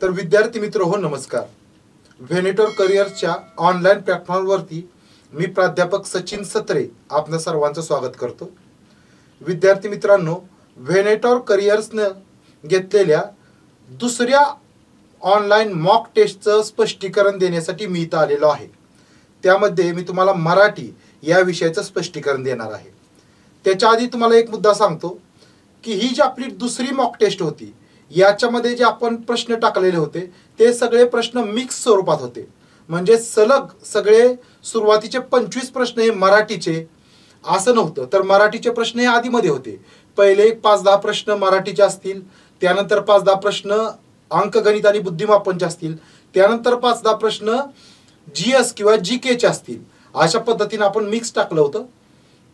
तर विद्यार्थी मित्र हो नमस्कार. व्हेनेटोर करिअर्सच्या ऑनलाईन प्लॅटफॉर्मवरती मी प्राध्यापक सचिन सत्रे आपल्या सर्वांचं स्वागत करतो. विद्यार्थी मित्रांनो, व्हेनेटोर करिअर्सनं घेतलेल्या दुसऱ्या ऑनलाईन मॉक टेस्टचं स्पष्टीकरण देण्यासाठी मी इथं आलेलो आहे. त्यामध्ये मी तुम्हाला मराठी या विषयाचं स्पष्टीकरण देणार आहे. त्याच्या आधी तुम्हाला एक मुद्दा सांगतो की ही जी आपली दुसरी मॉक टेस्ट होती याच्यामध्ये जे आपण प्रश्न टाकलेले होते ते सगळे प्रश्न मिक्स स्वरूपात होते. म्हणजे सलग सगळे सुरुवातीचे 25 प्रश्न हे मराठीचे असं नव्हतं, तर मराठीचे प्रश्न हे आधीमध्ये होते. पहिले 5-10 प्रश्न मराठीचे असतील, त्यानंतर 5-10 प्रश्न अंकगणित आणि बुद्धिमापनचे असतील, त्यानंतर 5-10 प्रश्न GS किंवा GKचे असतील. अशा पद्धतीने आपण मिक्स टाकलं होतं.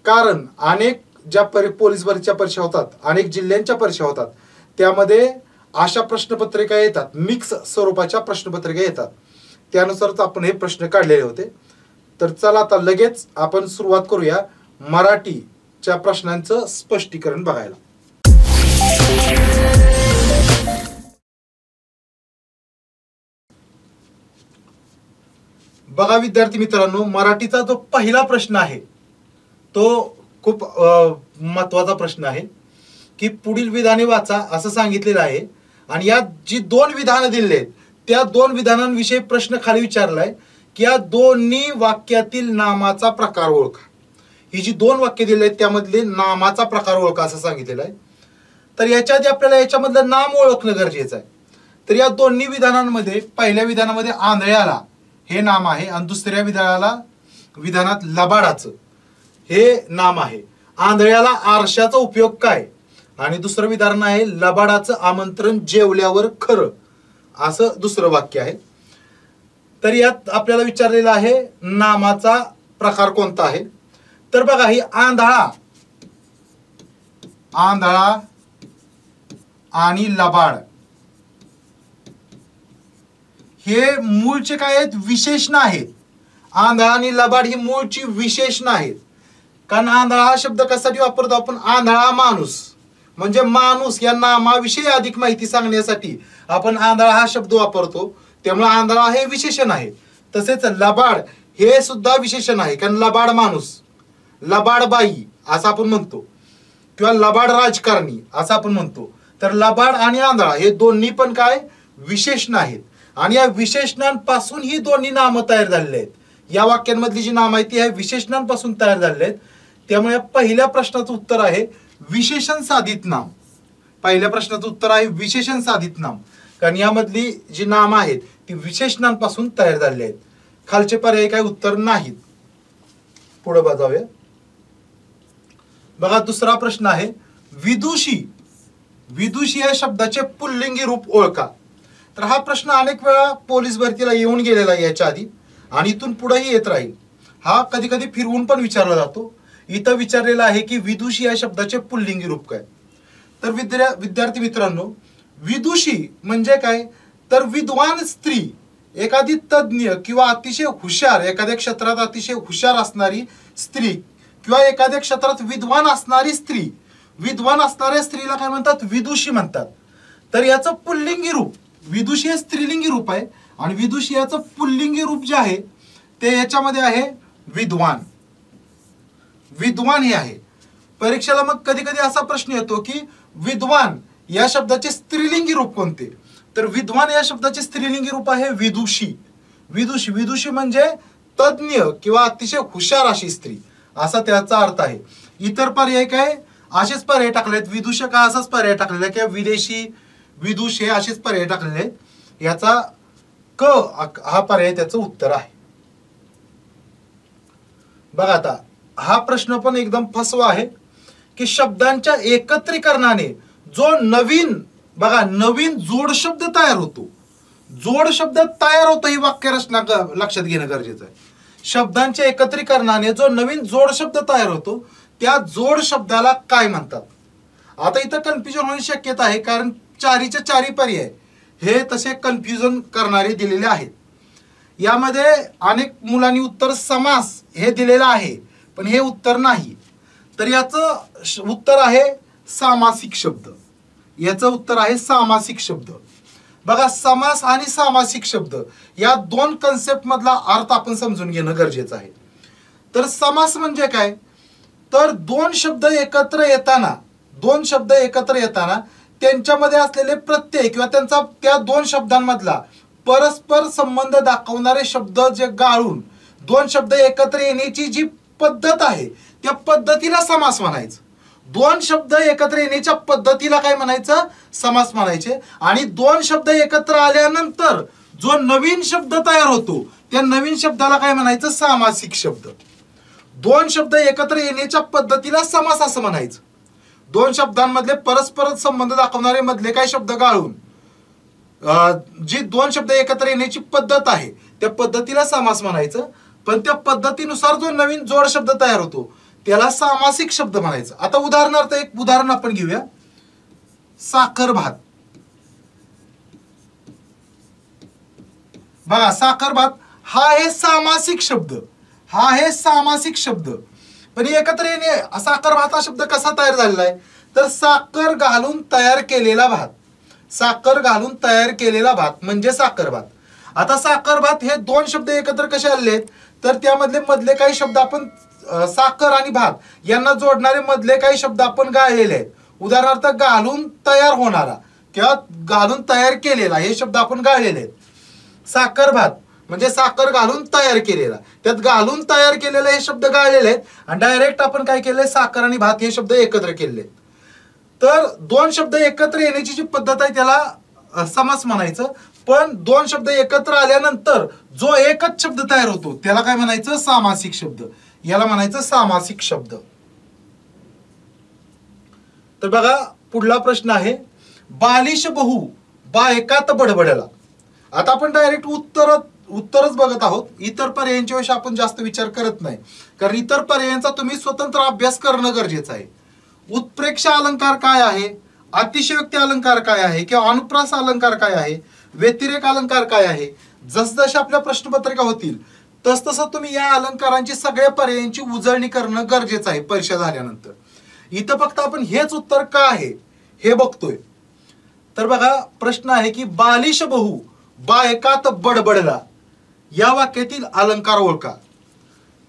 कारण अनेक ज्या पोलीस भरतीच्या परीक्षा होतात, अनेक जिल्ह्यांच्या परीक्षा होतात, त्यामध्ये अशा प्रश्नपत्रिका येतात, मिक्स स्वरूपाच्या प्रश्नपत्रिका येतात. त्यानुसारच आपण हे प्रश्न काढलेले होते. तर चला आता लगेच आपण सुरुवात करूया मराठीच्या प्रश्नांचं स्पष्टीकरण बघायला. बघा विद्यार्थी मित्रांनो, मराठीचा जो पहिला प्रश्न आहे तो खूप महत्वाचा प्रश्न आहे की पुढील विधाने वाचा असं सांगितलेलं आहे. आणि या जी 2 विधानं दिलेली आहेत त्या 2 विधानांविषयी प्रश्न खाली विचारलाय की या दोन्ही वाक्यातील नामाचा प्रकार ओळखा. ही जी 2 वाक्य दिले आहेत त्यामधले नामाचा प्रकार ओळखा असं सांगितलेलं आहे. तर याच्या आधी आपल्याला याच्यामधलं नाम ओळखणं गरजेचं आहे. तर या दोन्ही विधानांमध्ये पहिल्या विधानामध्ये आंधळ्याला हे नाम आहे आणि दुसऱ्या विधानात लबाडाचं हे नाम आहे. आंधळ्याला आरशाचा उपयोग काय आणि दुसरं विधान आहे लबाडाचं आमंत्रण जेवल्यावर खरं असं दुसरं वाक्य आहे. तर यात आपल्याला विचारलेलं आहे नामाचा प्रकार कोणता आहे. तर बघा, ही आंधळा आणि लबाड हे मूळचे काय आहेत? विशेषण आहेत. आंधळा आणि लबाड ही मूळची विशेषण आहेत. कारण आंधळा हा शब्द कशासाठी वापरतो आपण? आंधळा माणूस म्हणजे माणूस या नामाविषयी अधिक माहिती सांगण्यासाठी आपण आंधळा हा शब्द वापरतो. त्यामुळे आंधळा हे विशेषण आहे. तसेच लबाड हे सुद्धा विशेषण आहे. कारण लबाड माणूस, लबाड बाई असं आपण म्हणतो किंवा लबाड राजकारणी असं आपण म्हणतो. तर लबाड आणि आंधळा हे दोन्ही पण काय विशेषण आहेत. आणि या विशेषणांपासून ही दोन्ही नामं तयार झालेली आहेत. या वाक्यांमधली जी नामं आहेत ती ह्या विशेषणांपासून तयार झालेली आहेत. त्यामुळे पहिल्या प्रश्नाचं उत्तर आहे विशेषण साधित नाम. पहिल्या प्रश्नाचं उत्तर आहे विशेषण साधित नाम. कारण यामधली जी नामं आहेत ती विशेषणांपासून तयार झालेली आहेत. खालचे पर्याय काय उत्तर नाहीत. पुढे बघावूया. बघा, दुसरा प्रश्न आहे विदुषी. विदुषी या शब्दाचे पुल्लिंगी रूप ओळखा. तर हा प्रश्न अनेक वेळा पोलीस भरतीला येऊन गेलेला आहे याच्या आधी आणि इथून पुढेही येत राहील. हा कधी कधी फिरवून पण विचारला जातो. इथं विचारलेला आहे की विदुषी या शब्दाचे पुल्लिंगी रूप काय. तर विद्यार्थी मित्रांनो, विदुषी म्हणजे काय? तर विद्वान स्त्री, एखादी तज्ञ किंवा अतिशय हुशार, एखाद्या क्षेत्रात अतिशय हुशार असणारी स्त्री किंवा एखाद्या क्षेत्रात विद्वान असणारी स्त्री. विद्वान असणाऱ्या स्त्रीला काय म्हणतात? विदुषी म्हणतात. तर याचं पुल्लिंगी रूप, विदुषी हे स्त्रीलिंगी रूप आहे आणि विदुषी याचं पुल्लिंगी रूप जे आहे ते याच्यामध्ये आहे विद्वान. विद्वान हे आहे. परीक्षेला मग कधी कधी असा प्रश्न येतो की विद्वान या शब्दाचे स्त्रीलिंगी रूप कोणते? तर विद्वान या शब्दाचे स्त्रीलिंगी रूप आहे विदुषी. विदुषी म्हणजे तज्ञ किंवा अतिशय हुशार अशी स्त्री असा त्याचा अर्थ आहे. इतर पर्याय काय असेच पर्याय टाकलेत. विदूषक असाच पर्याय टाकलेला किंवा विदेशी, विदुष हे असेच पर्याय टाकलेले आहेत. याचा हा पर्याय त्याचं उत्तर आहे. बघा, आता हा प्रश्न पण एकदम फसवा आहे की शब्दांच्या एकत्रीकरणाने जो नवीन जोड शब्द तयार होतो. जोड शब्द तयार होतो ही वाक्यरचना लक्षात घेणं गरजेचं आहे. शब्दांच्या एकत्रीकरणाने जो नवीन जोड शब्द तयार होतो त्या जोड शब्दाला काय म्हणतात? आता इथं कन्फ्युजन होण्याची शक्यता आहे कारण 4चे 4 पर्याय हे तसे कन्फ्युजन करणारे दिलेले आहेत. यामध्ये अनेक मुलांनी उत्तर समास हे दिलेलं आहे पण हे उत्तर नाही. तर याचं उत्तर आहे सामासिक शब्द. याचं उत्तर आहे सामासिक शब्द. बघा, समास आणि सामासिक शब्द या दोन कन्सेप्ट मधला अर्थ आपण समजून घेणं गरजेचं आहे. तर समास म्हणजे काय, तर दोन शब्द एकत्र येताना त्यांच्यामध्ये असलेले प्रत्यय किंवा त्यांचा त्या दोन शब्दांमधला परस्पर संबंध दाखवणारे शब्द जे गाळून दोन शब्द एकत्र येण्याची जी पद्धत आहे त्या पद्धतीला समास म्हणायचं. दोन शब्द एकत्र येण्याच्या पद्धतीला काय म्हणायचं, समास म्हणायचे. आणि दोन शब्द एकत्र आल्यानंतर जो नवीन शब्द तयार होतो त्या नवीन शब्दाला काय म्हणायचं, सामासिक शब्द. दोन शब्द एकत्र येण्याच्या पद्धतीला समास असं म्हणायचं. दोन शब्दांमधले परस्पर संबंध दाखवणारे मधले काही शब्द गाळून जी दोन शब्द एकत्र येण्याची पद्धत आहे त्या पद्धतीला समास म्हणायचं. पण त्या पद्धतीनुसार जो नवीन जोड शब्द तयार होतो त्याला सामासिक शब्द म्हणायचं. आता उदाहरणार्थ एक उदाहरण आपण घेऊया. साखर भात. बघा, साखर भात हा आहे सामासिक शब्द. पण एकत्र येणे, साखर भात हा शब्द कसा तयार झालेला आहे, तर साखर घालून तयार केलेला भात म्हणजे साखर भात. आता साखर भात हे दोन शब्द एकत्र कसे आले आहेत, तर त्यामधले मधले काही शब्द आपण साखर आणि भात यांना जोडणारे मधले काही शब्द आपण गाळलेले आहेत. उदाहरणार्थ घालून तयार होणारा किंवा घालून तयार केलेला हे शब्द आपण गाळलेले आहेत. साखर भात म्हणजे साखर घालून तयार केलेला, त्यात घालून तयार केलेले हे शब्द गाळलेले आहेत आणि डायरेक्ट आपण काय केलंय, साखर आणि भात हे शब्द एकत्र केलेले आहेत. तर दोन शब्द एकत्र येण्याची जी पद्धत आहे त्याला समास म्हणायचं. पण दोन शब्द एकत्र आल्यानंतर जो एकच शब्द तयार होतो त्याला काय म्हणायचं, सामासिक शब्द. याला म्हणायचं सामासिक शब्द. तर बघा, पुढला प्रश्न आहे, बालिश बहु बायकात बडबडला. आता आपण डायरेक्ट उत्तरच बघत आहोत. इतर पर्यायांच्या विषयी आपण जास्त विचार करत नाही, कारण इतर पर्यायांचा तुम्ही स्वतंत्र अभ्यास करणं गरजेचं आहे. उत्प्रेक्षा अलंकार काय आहे, अतिशयोक्ती अलंकार काय आहे, किंवा अनुप्रास अलंकार काय आहे, व्यतिरेक अलंकार काय आहे, जसजशा आपल्या प्रश्नपत्रिका होतील तसतसं तुम्ही या अलंकारांची सगळ्या पर्यायांची उजळणी करणं गरजेचं आहे परीक्षा झाल्यानंतर. इथं फक्त आपण हेच उत्तर का आहे हे बघतोय. तर बघा, प्रश्न आहे की बालिश बहु बायकात बडबडला या वाक्यातील अलंकार ओळखा.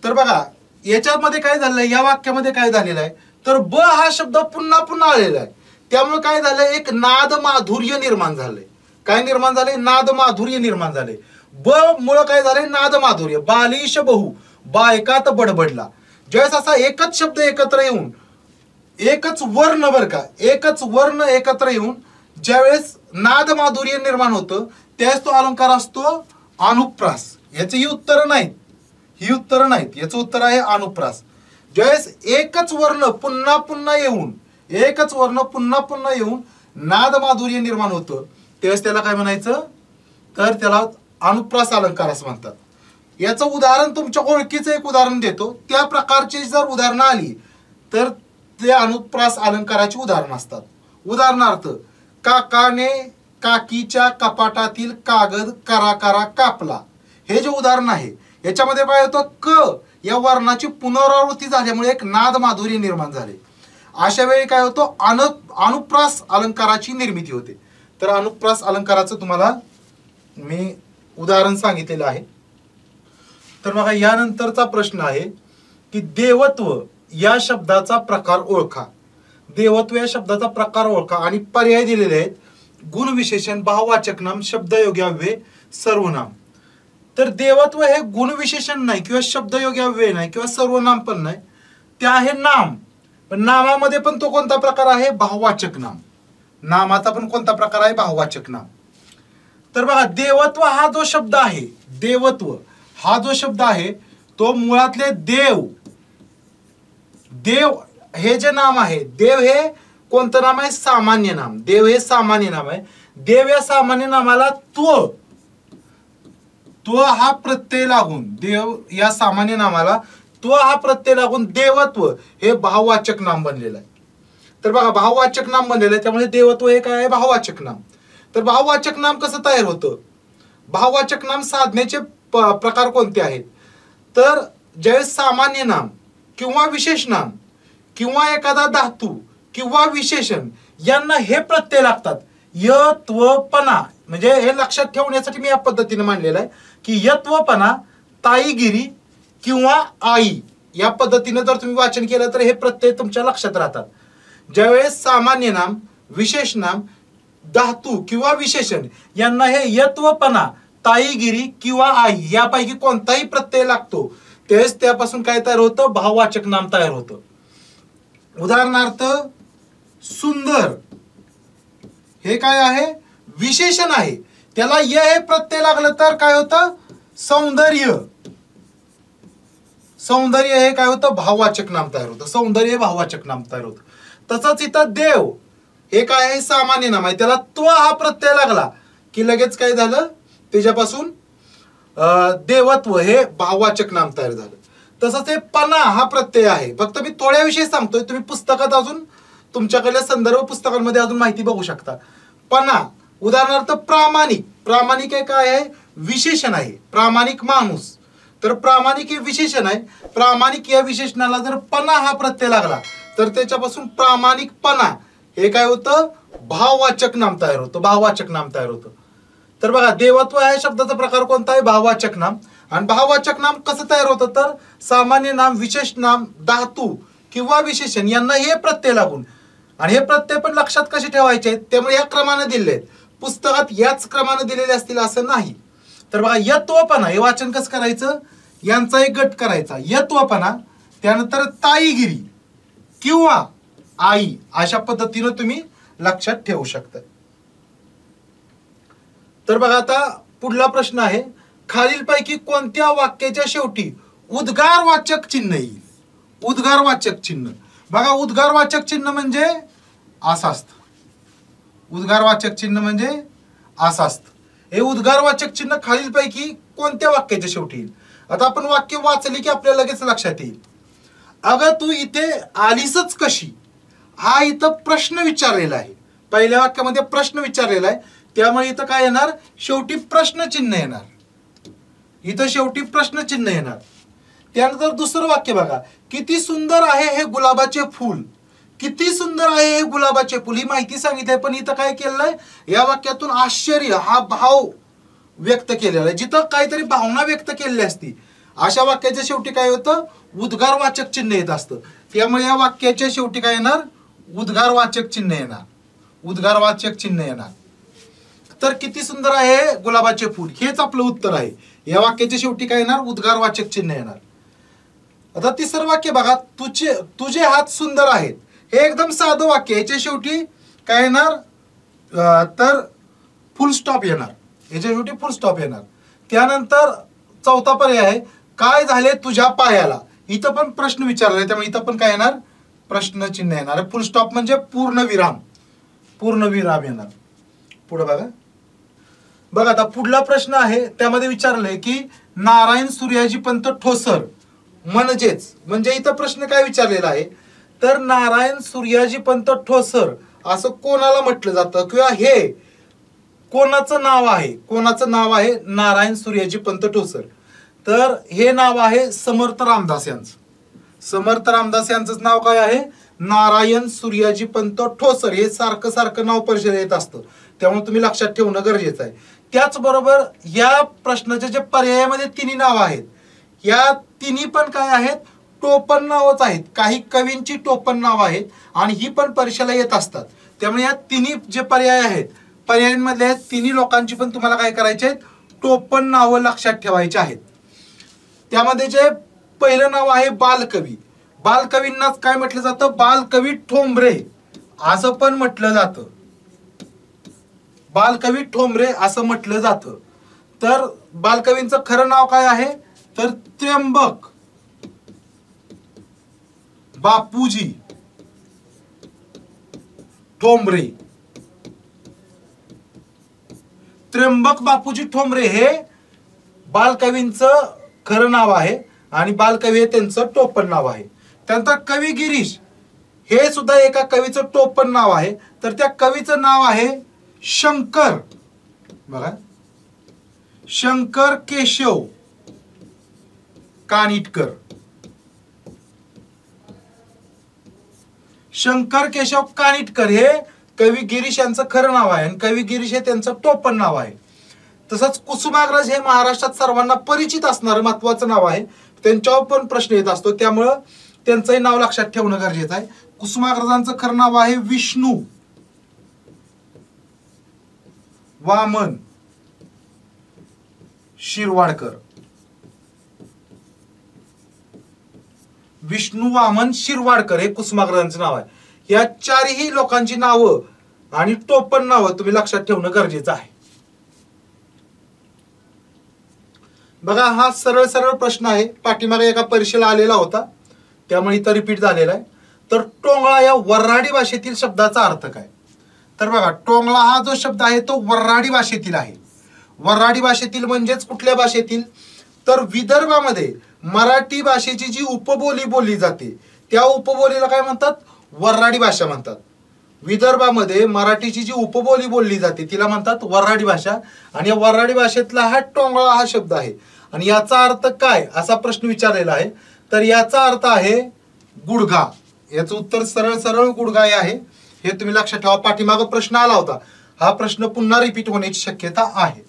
तर बघा, याच्यामध्ये काय झालेलं आहे, या वाक्यामध्ये काय झालेलं आहे, तर ब हा शब्द पुन्हा पुन्हा आलेला आहे. त्यामुळे काय झालंय, एक नाद माधुर्य निर्माण झालंय. काय निर्माण झाले, नाद माधुर्य निर्माण झाले. ब मुळे काय झाले, नाद माधुर्य. बालिश बहु बायकात बडबडला. ज्यावेळेस असा एकच शब्द एकत्र येऊन, एकच वर्ण बर का, एकच वर्ण एकत्र येऊन ज्यावेळेस नाद माधुर्य निर्माण होतं त्यावेळेस तो अलंकार असतो अनुप्रास. याची ही उत्तरं नाहीत, याचं उत्तर आहे अनुप्रास. ज्यावेळेस एकच वर्ण पुन्हा पुन्हा येऊन नाद माधुर्य निर्माण होतं त्यावेळेस त्याला काय म्हणायचं, तर त्याला अनुप्रास अलंकार असं म्हणतात. याचं उदाहरण तुमच्या ओळखीचं एक उदाहरण देतो. त्या प्रकारची जर उदाहरणं आली तर ते अनुप्रास अलंकाराची उदाहरण असतात. उदाहरणार्थ, काकाने काकीच्या कपाटातील कागद करा करा कापला. हे जे उदाहरण आहे याच्यामध्ये काय होतं, क या वर्णाची पुनरावृत्ती झाल्यामुळे एक नाद माधुर्य निर्माण झाले. अशा वेळी काय होतं, अनुप्रास अलंकाराची निर्मिती होते. तर अनुप्रास अलंकाराचं तुम्हाला मी उदाहरण सांगितलेलं आहे. तर बघा, यानंतरचा प्रश्न आहे की देवत्व या शब्दाचा प्रकार ओळखा. देवत्व या शब्दाचा प्रकार ओळखा आणि पर्याय दिलेले आहेत, गुणविशेषण, भाववाचक नाम, शब्दयोगी अव्यय, सर्वनाम. तर देवत्व हे गुणविशेषण नाही किंवा शब्दयोगी अव्यय नाही किंवा सर्वनाम पण नाही, ते आहे नाम. पण नामामध्ये पण तो कोणता प्रकार आहे, भाववाचक नाम. नामाचा पण कोणता प्रकार आहे, भाववाचक नाम. तर बघा, देवत्व हा जो शब्द आहे, देवत्व हा जो शब्द आहे तो मुळातले देव हे जे नाम आहे, देव हे कोणतं नाम आहे, सामान्य नाम. देव हे सामान्य नाम आहे. देव या सामान्य नामाला त्व हा प्रत्यय लागून, देव या सामान्य नामाला त्व हा प्रत्यय लागून देवत्व हे भाववाचक नाम बनलेलं आहे. तर बघा, भाववाचक नाम बनलेलं आहे त्यामुळे देवत्व हे काय आहे, भाववाचक नाम. तर भाववाचक नाम कसं तयार होतं, भाववाचक नाम साधण्याचे प्रकार कोणते आहेत, तर ज्यावेळेस सामान्य नाम किंवा विशेष नाम किंवा एखादा धातू किंवा विशेषण यांना हे प्रत्यय लागतात, य त्व पना म्हणजे हे लक्षात ठेवण्यासाठी मी या पद्धतीने मांडलेलं आहे की यत्वपणा, ताईगिरी किंवा आई या पद्धतीने जर तुम्ही वाचन केलं तर हे प्रत्यय तुमच्या लक्षात राहतात. ज्यावेळेस सामान्य नाम, विशेष नाम, धातू किंवा विशेषण यांना हे यत्वपणा, ताईगिरी किंवा आई यापैकी कोणताही प्रत्यय लागतो त्यावेळेस त्यापासून काय तयार होतं, भाववाचक नाम तयार होतं. उदाहरणार्थ सुंदर हे काय आहे, विशेषण आहे, त्याला य हे प्रत्यय लागलं तर काय होतं, सौंदर्य. सौंदर्य हे काय होतं, भाववाचक नाम तयार होतं. सौंदर्य हे भाववाचक नाम तयार होतं. तसंच इथं देव हे काय आहे, सामान्य नाम आहे, त्याला त्व हा प्रत्यय लागला की लगेच काय झालं, त्याच्यापासून देवत्व हे भाववाचक नाम तयार झालं. तसंच हे पणा हा प्रत्यय आहे. फक्त मी थोड्याविषयी सांगतोय, तुम्ही पुस्तकात अजून तुमच्याकडल्या संदर्भ पुस्तकांमध्ये अजून माहिती बघू शकता. पणा उदाहरणार्थ प्रामाणिक. प्रामाणिक हे काय आहे, विशेषण आहे. प्रामाणिक माणूस, तर प्रामाणिक हे विशेषण आहे. प्रामाणिक या विशेषणाला जर पणा हा प्रत्यय लागला तर त्याच्यापासून प्रामाणिकपणा हे काय होतं, भाववाचक नाम तयार होतं. भाववाचक नाम तयार होतं. तर बघा, देवत्व या शब्दाचा प्रकार कोणता आहे, भाववाचक नाम. आणि भाववाचक नाम कसं तयार होतं तर सामान्य नाम, विशेष नाम, धातू किंवा विशेषण यांना हे प्रत्यय लागून. आणि हे प्रत्यय पण लक्षात कसे ठेवायचे आहेत, त्यामुळे या क्रमाने दिलेले आहेत. पुस्तकात याच क्रमाने दिलेले असतील असं नाही. तर बघा, यत्वपणा हे वाचन कसं करायचं, यांचा एक गट करायचा, यत्वपणा, त्यानंतर ताईगिरी किंवा आई अशा पद्धतीने तुम्ही लक्षात ठेवू शकता. तर बघा, आता पुढला प्रश्न आहे, खालीलपैकी कोणत्या वाक्याच्या शेवटी उद्गारवाचक चिन्ह येईल. उद्गारवाचक चिन्ह बघा, उद्गारवाचक चिन्ह म्हणजे असं असतं. उद्गारवाचक चिन्ह म्हणजे असं असतं. हे उद्गारवाचक चिन्ह खालीलपैकी कोणत्या वाक्याच्या शेवटी येईल. आता आपण वाक्य वाचले की आपल्याला लगेच लक्षात येईल. अगं तू इथे आलीसच कशी, हा इथं प्रश्न विचारलेला आहे. पहिल्या वाक्यामध्ये प्रश्न विचारलेला आहे, त्यामुळे इथं काय येणार, शेवटी प्रश्नचिन्ह येणार. इथं शेवटी प्रश्नचिन्ह येणार. त्यानंतर दुसरं वाक्य बघा, किती सुंदर आहे हे गुलाबाचे फूल. किती सुंदर आहे हे गुलाबाचे फूल ही माहिती सांगितली, पण इथं काय केलेलं आहे, या वाक्यातून आश्चर्य हा भाव व्यक्त केलेला आहे. जिथं काहीतरी भावना व्यक्त केलेली असती अशा वाक्याच्या शेवटी काय होतं, उद्गारवाचक चिन्ह येत असतं. त्यामुळे या वाक्याच्या शेवटी काय येणार, उद्गारवाचक चिन्ह येणार. उद्गारवाचक चिन्ह येणार. तर किती सुंदर आहे गुलाबाचे फूल हेच आपलं उत्तर आहे. या वाक्याच्या शेवटी काय येणार, उद्गारवाचक चिन्ह येणार. आता तिसरं वाक्य बघा, तुझे हात सुंदर आहेत. हे एकदम साधं वाक्य, याच्या शेवटी काय येणार तर फुल स्टॉप येणार. याच्या शेवटी फुल स्टॉप येणार. त्यानंतर चौथा पर्याय आहे, काय झाले तुझ्या पायाला. इथं पण प्रश्न विचारला आहे, त्यामुळे इथं पण काय येणार, प्रश्न चिन्ह येणार. फुल स्टॉप म्हणजे पूर्ण विराम, पूर्ण विराम येणार. पुढे बघा. बघा, आता पुढला प्रश्न आहे, त्यामध्ये विचारलंय की नारायण सूर्याजी पंत ठोसर म्हणजे इथं प्रश्न काय विचारलेला आहे तर नारायण सूर्याजी पंत ठोसर असं कोणाला म्हटलं जातं, किंवा हे कोणाचं नाव आहे. कोणाचं नाव आहे नारायण सूर्याजी पंत ठोसर. तर हे नाव आहे समर्थ रामदास यांचं. समर्थ रामदास यांचं नाव काय आहे, नारायण सूर्याजी पंत ठोसर. हे सारखं सारखं नाव परिचय येत असतं, त्यामुळे तुम्ही लक्षात ठेवणं गरजेचं आहे. त्याचबरोबर या प्रश्नाच्या जे पर्यायामध्ये तिन्ही नाव आहेत, या तिन्ही पण काय आहेत, टोपण नावच आहेत. काही कवींची टोपण नाव आहेत आणि ही पण परीक्षेला येत असतात. त्यामुळे या तिन्ही जे पर्याय आहेत, पर्यायांमधल्या तिन्ही लोकांची पण तुम्हाला काय करायचे आहेत, टोपण नावं लक्षात ठेवायची आहेत. त्यामध्ये जे पहिलं नाव आहे बालकवी. बालकवींनाच काय म्हटलं जातं, बालकवी ठोंबरे असं पण म्हटलं जातं. बालकवी ठोंबरे असं म्हटलं जातं. तर बालकवींचं खरं नाव काय आहे तर त्र्यंबक बापूजी ठोंबरे. त्र्यंबक बापूजी ठोंबरे हे बालकवींचं खरं नाव आहे आणि बालकवी हे त्यांचं टोपण नाव आहे. त्यानंतर कवी गिरीश हे सुद्धा एका कवीचं टोपण नाव आहे. तर त्या कवीचं नाव आहे शंकर. बघा, शंकर केशव कानिटकर. शंकर केशव कानिटकर हे कवी गिरीश यांचं खरं नाव आहे आणि कवी गिरीश हे त्यांचं टोपण नाव आहे. तसंच कुसुमाग्रज हे महाराष्ट्रात सर्वांना परिचित असणारं महत्वाचं नाव आहे. त्यांच्यावर पण प्रश्न येत असतो, त्यामुळं त्यांचंही नाव लक्षात ठेवणं गरजेचं आहे. कुसुमाग्रजांचं खरं नाव आहे विष्णू वामन शिरवाडकर. विष्णू वामन शिरवाडकर हे कुसुमाग्रजांचं नाव आहे. या चारही लोकांची नावं आणि टोपण नावं तुम्ही लक्षात ठेवणं गरजेचं आहे. बघा, हा सरळ सरळ प्रश्न आहे, पाठीमागे एका परीक्षेला आलेला होता, त्यामुळे इथं रिपीट झालेला आहे. तर टोंगळा या वऱ्हाडी भाषेतील शब्दाचा अर्थ काय? तर बघा, टोंगळा हा जो शब्द आहे तो वऱ्हाडी भाषेतील आहे. वऱ्हाडी भाषेतील म्हणजेच कुठल्या भाषेतील? तर विदर्भामध्ये मराठी भाषेची जी उपबोली बोलली जाते त्या उपबोलीला काय म्हणतात? वऱ्हाडी भाषा म्हणतात. विदर्भामध्ये मराठीची जी उपबोली बोलली जाते तिला म्हणतात वऱ्हाडी भाषा. आणि या वऱ्हाडी भाषेतला हा टोंगळा हा शब्द आहे. आणि याचा अर्थ काय असा प्रश्न विचारलेला आहे. तर याचा अर्थ आहे गुडघा. याचं उत्तर सरळ सरळ गुडघा हे आहे. हे तुम्ही लक्षात ठेवा, पाठीमागे प्रश्न आला होता, हा प्रश्न पुन्हा रिपीट होण्याची शक्यता आहे.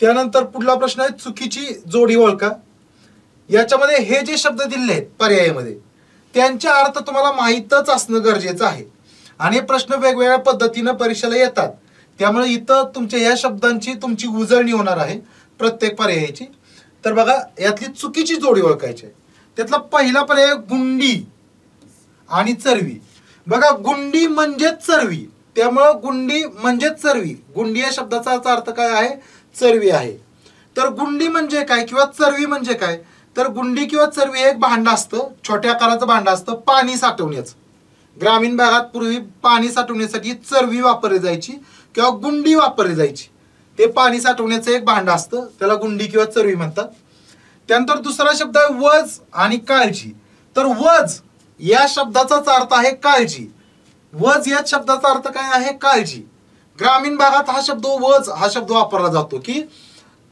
त्यानंतर पुढला प्रश्न आहे चुकीची जोडी ओळखा. याच्यामध्ये हे जे शब्द दिले आहेत पर्यायामध्ये त्यांचे अर्थ तुम्हाला माहीतच असणं गरजेचं आहे. आणि हे प्रश्न वेगवेगळ्या पद्धतीनं परीक्षेला येतात, त्यामुळे इथं तुमच्या या शब्दांची तुमची उजळणी होणार आहे प्रत्येक पर्यायाची. तर बघा, यातली चुकीची जोडी ओळखायची. त्यातला पहिला पर्याय गुंडी आणि चरवी. बघा, गुंडी म्हणजेच चरवी, त्यामुळं गुंडी म्हणजेच चरवी. गुंडी या शब्दाचा अर्थ काय आहे? चरवी आहे. तर गुंडी म्हणजे काय किंवा चरवी म्हणजे काय? तर गुंडी किंवा चरवी हे एक भांडं असतं, छोट्या आकाराचं भांडं असतं पाणी साठवण्याचं. ग्रामीण भागात पूर्वी पाणी साठवण्यासाठी चरवी वापरली जायची किंवा गुंडी वापरली जायची. ते पाणी साठवण्याचं एक भांडं असतं, त्याला गुंडी किंवा चरवी म्हणतात. त्यानंतर दुसरा शब्द आहे वज आणि काळजी. तर वज या शब्दाचाच अर्थ आहे काळजी. वज या शब्दाचा अर्थ काय आहे? काळजी. ग्रामीण भागात हा शब्द वज हा शब्द वापरला जातो की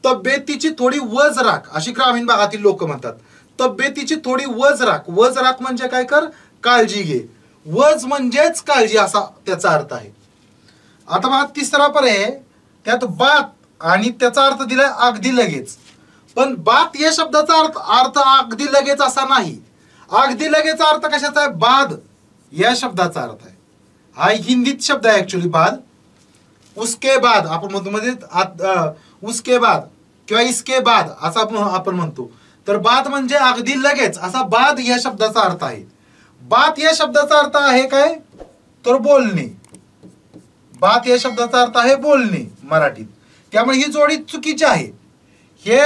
तब्येतीची थोडी वज राख, अशी ग्रामीण भागातील लोक म्हणतात. तब्येतीची थोडी वज राख. वज राख म्हणजे काय? कर काळजी घे. वज म्हणजेच काळजी असा त्याचा अर्थ आहे. आता बघा, तिसरा पर्याय त्यात बात आणि त्याचा अर्थ दिलाय अगदी लगेच. पण बात या शब्दाचा अर्थ अगदी लगेच असा नाही. अगदी लगेच अर्थ कशाचा आहे? बाद या शब्दाचा अर्थ आहे. हा हिंदीत शब्द आहे ऍक्च्युली बाद. उसके बाद आपण म्हणतो, म्हणजे उसके बाद किंवा इसके बाद असा आपण म्हणतो. तर बाद म्हणजे अगदी लगेच असा बाद या शब्दाचा अर्थ आहे. बात या शब्दाचा अर्थ आहे काय? तर बोलणे. बात या शब्दाचा अर्थ आहे बोलणे मराठीत. त्यामुळे ही जोडी चुकीची आहे. हे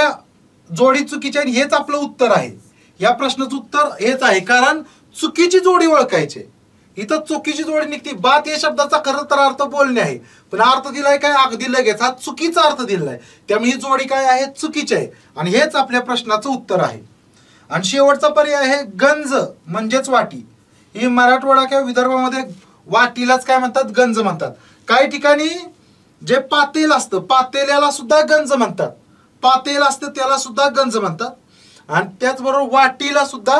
जोडी चुकीची आहे. हेच आपलं उत्तर आहे. या प्रश्नाचं उत्तर हेच आहे, कारण चुकीची जोडी ओळखायची. इथं चुकीची जोडी निघते. बात या शब्दाचा खरं तर अर्थ बोलणे आहे, पण अर्थ दिलाय काय? अगदी लगेच. हा चुकीचा अर्थ दिलाय, त्यामुळे ही जोडी काय आहे? चुकीची आहे. आणि हेच आपल्या प्रश्नाचं उत्तर आहे. आणि शेवटचा पर्याय आहे गंज म्हणजेच वाटी. ही मराठवाडा किंवा विदर्भामध्ये वाटीलाच काय म्हणतात? गंज म्हणतात. काही ठिकाणी जे पातेल असतं पातेल्याला सुद्धा गंज म्हणतात. पातेल असतं त्याला सुद्धा गंज म्हणतात. आणि त्याचबरोबर वाटीला सुद्धा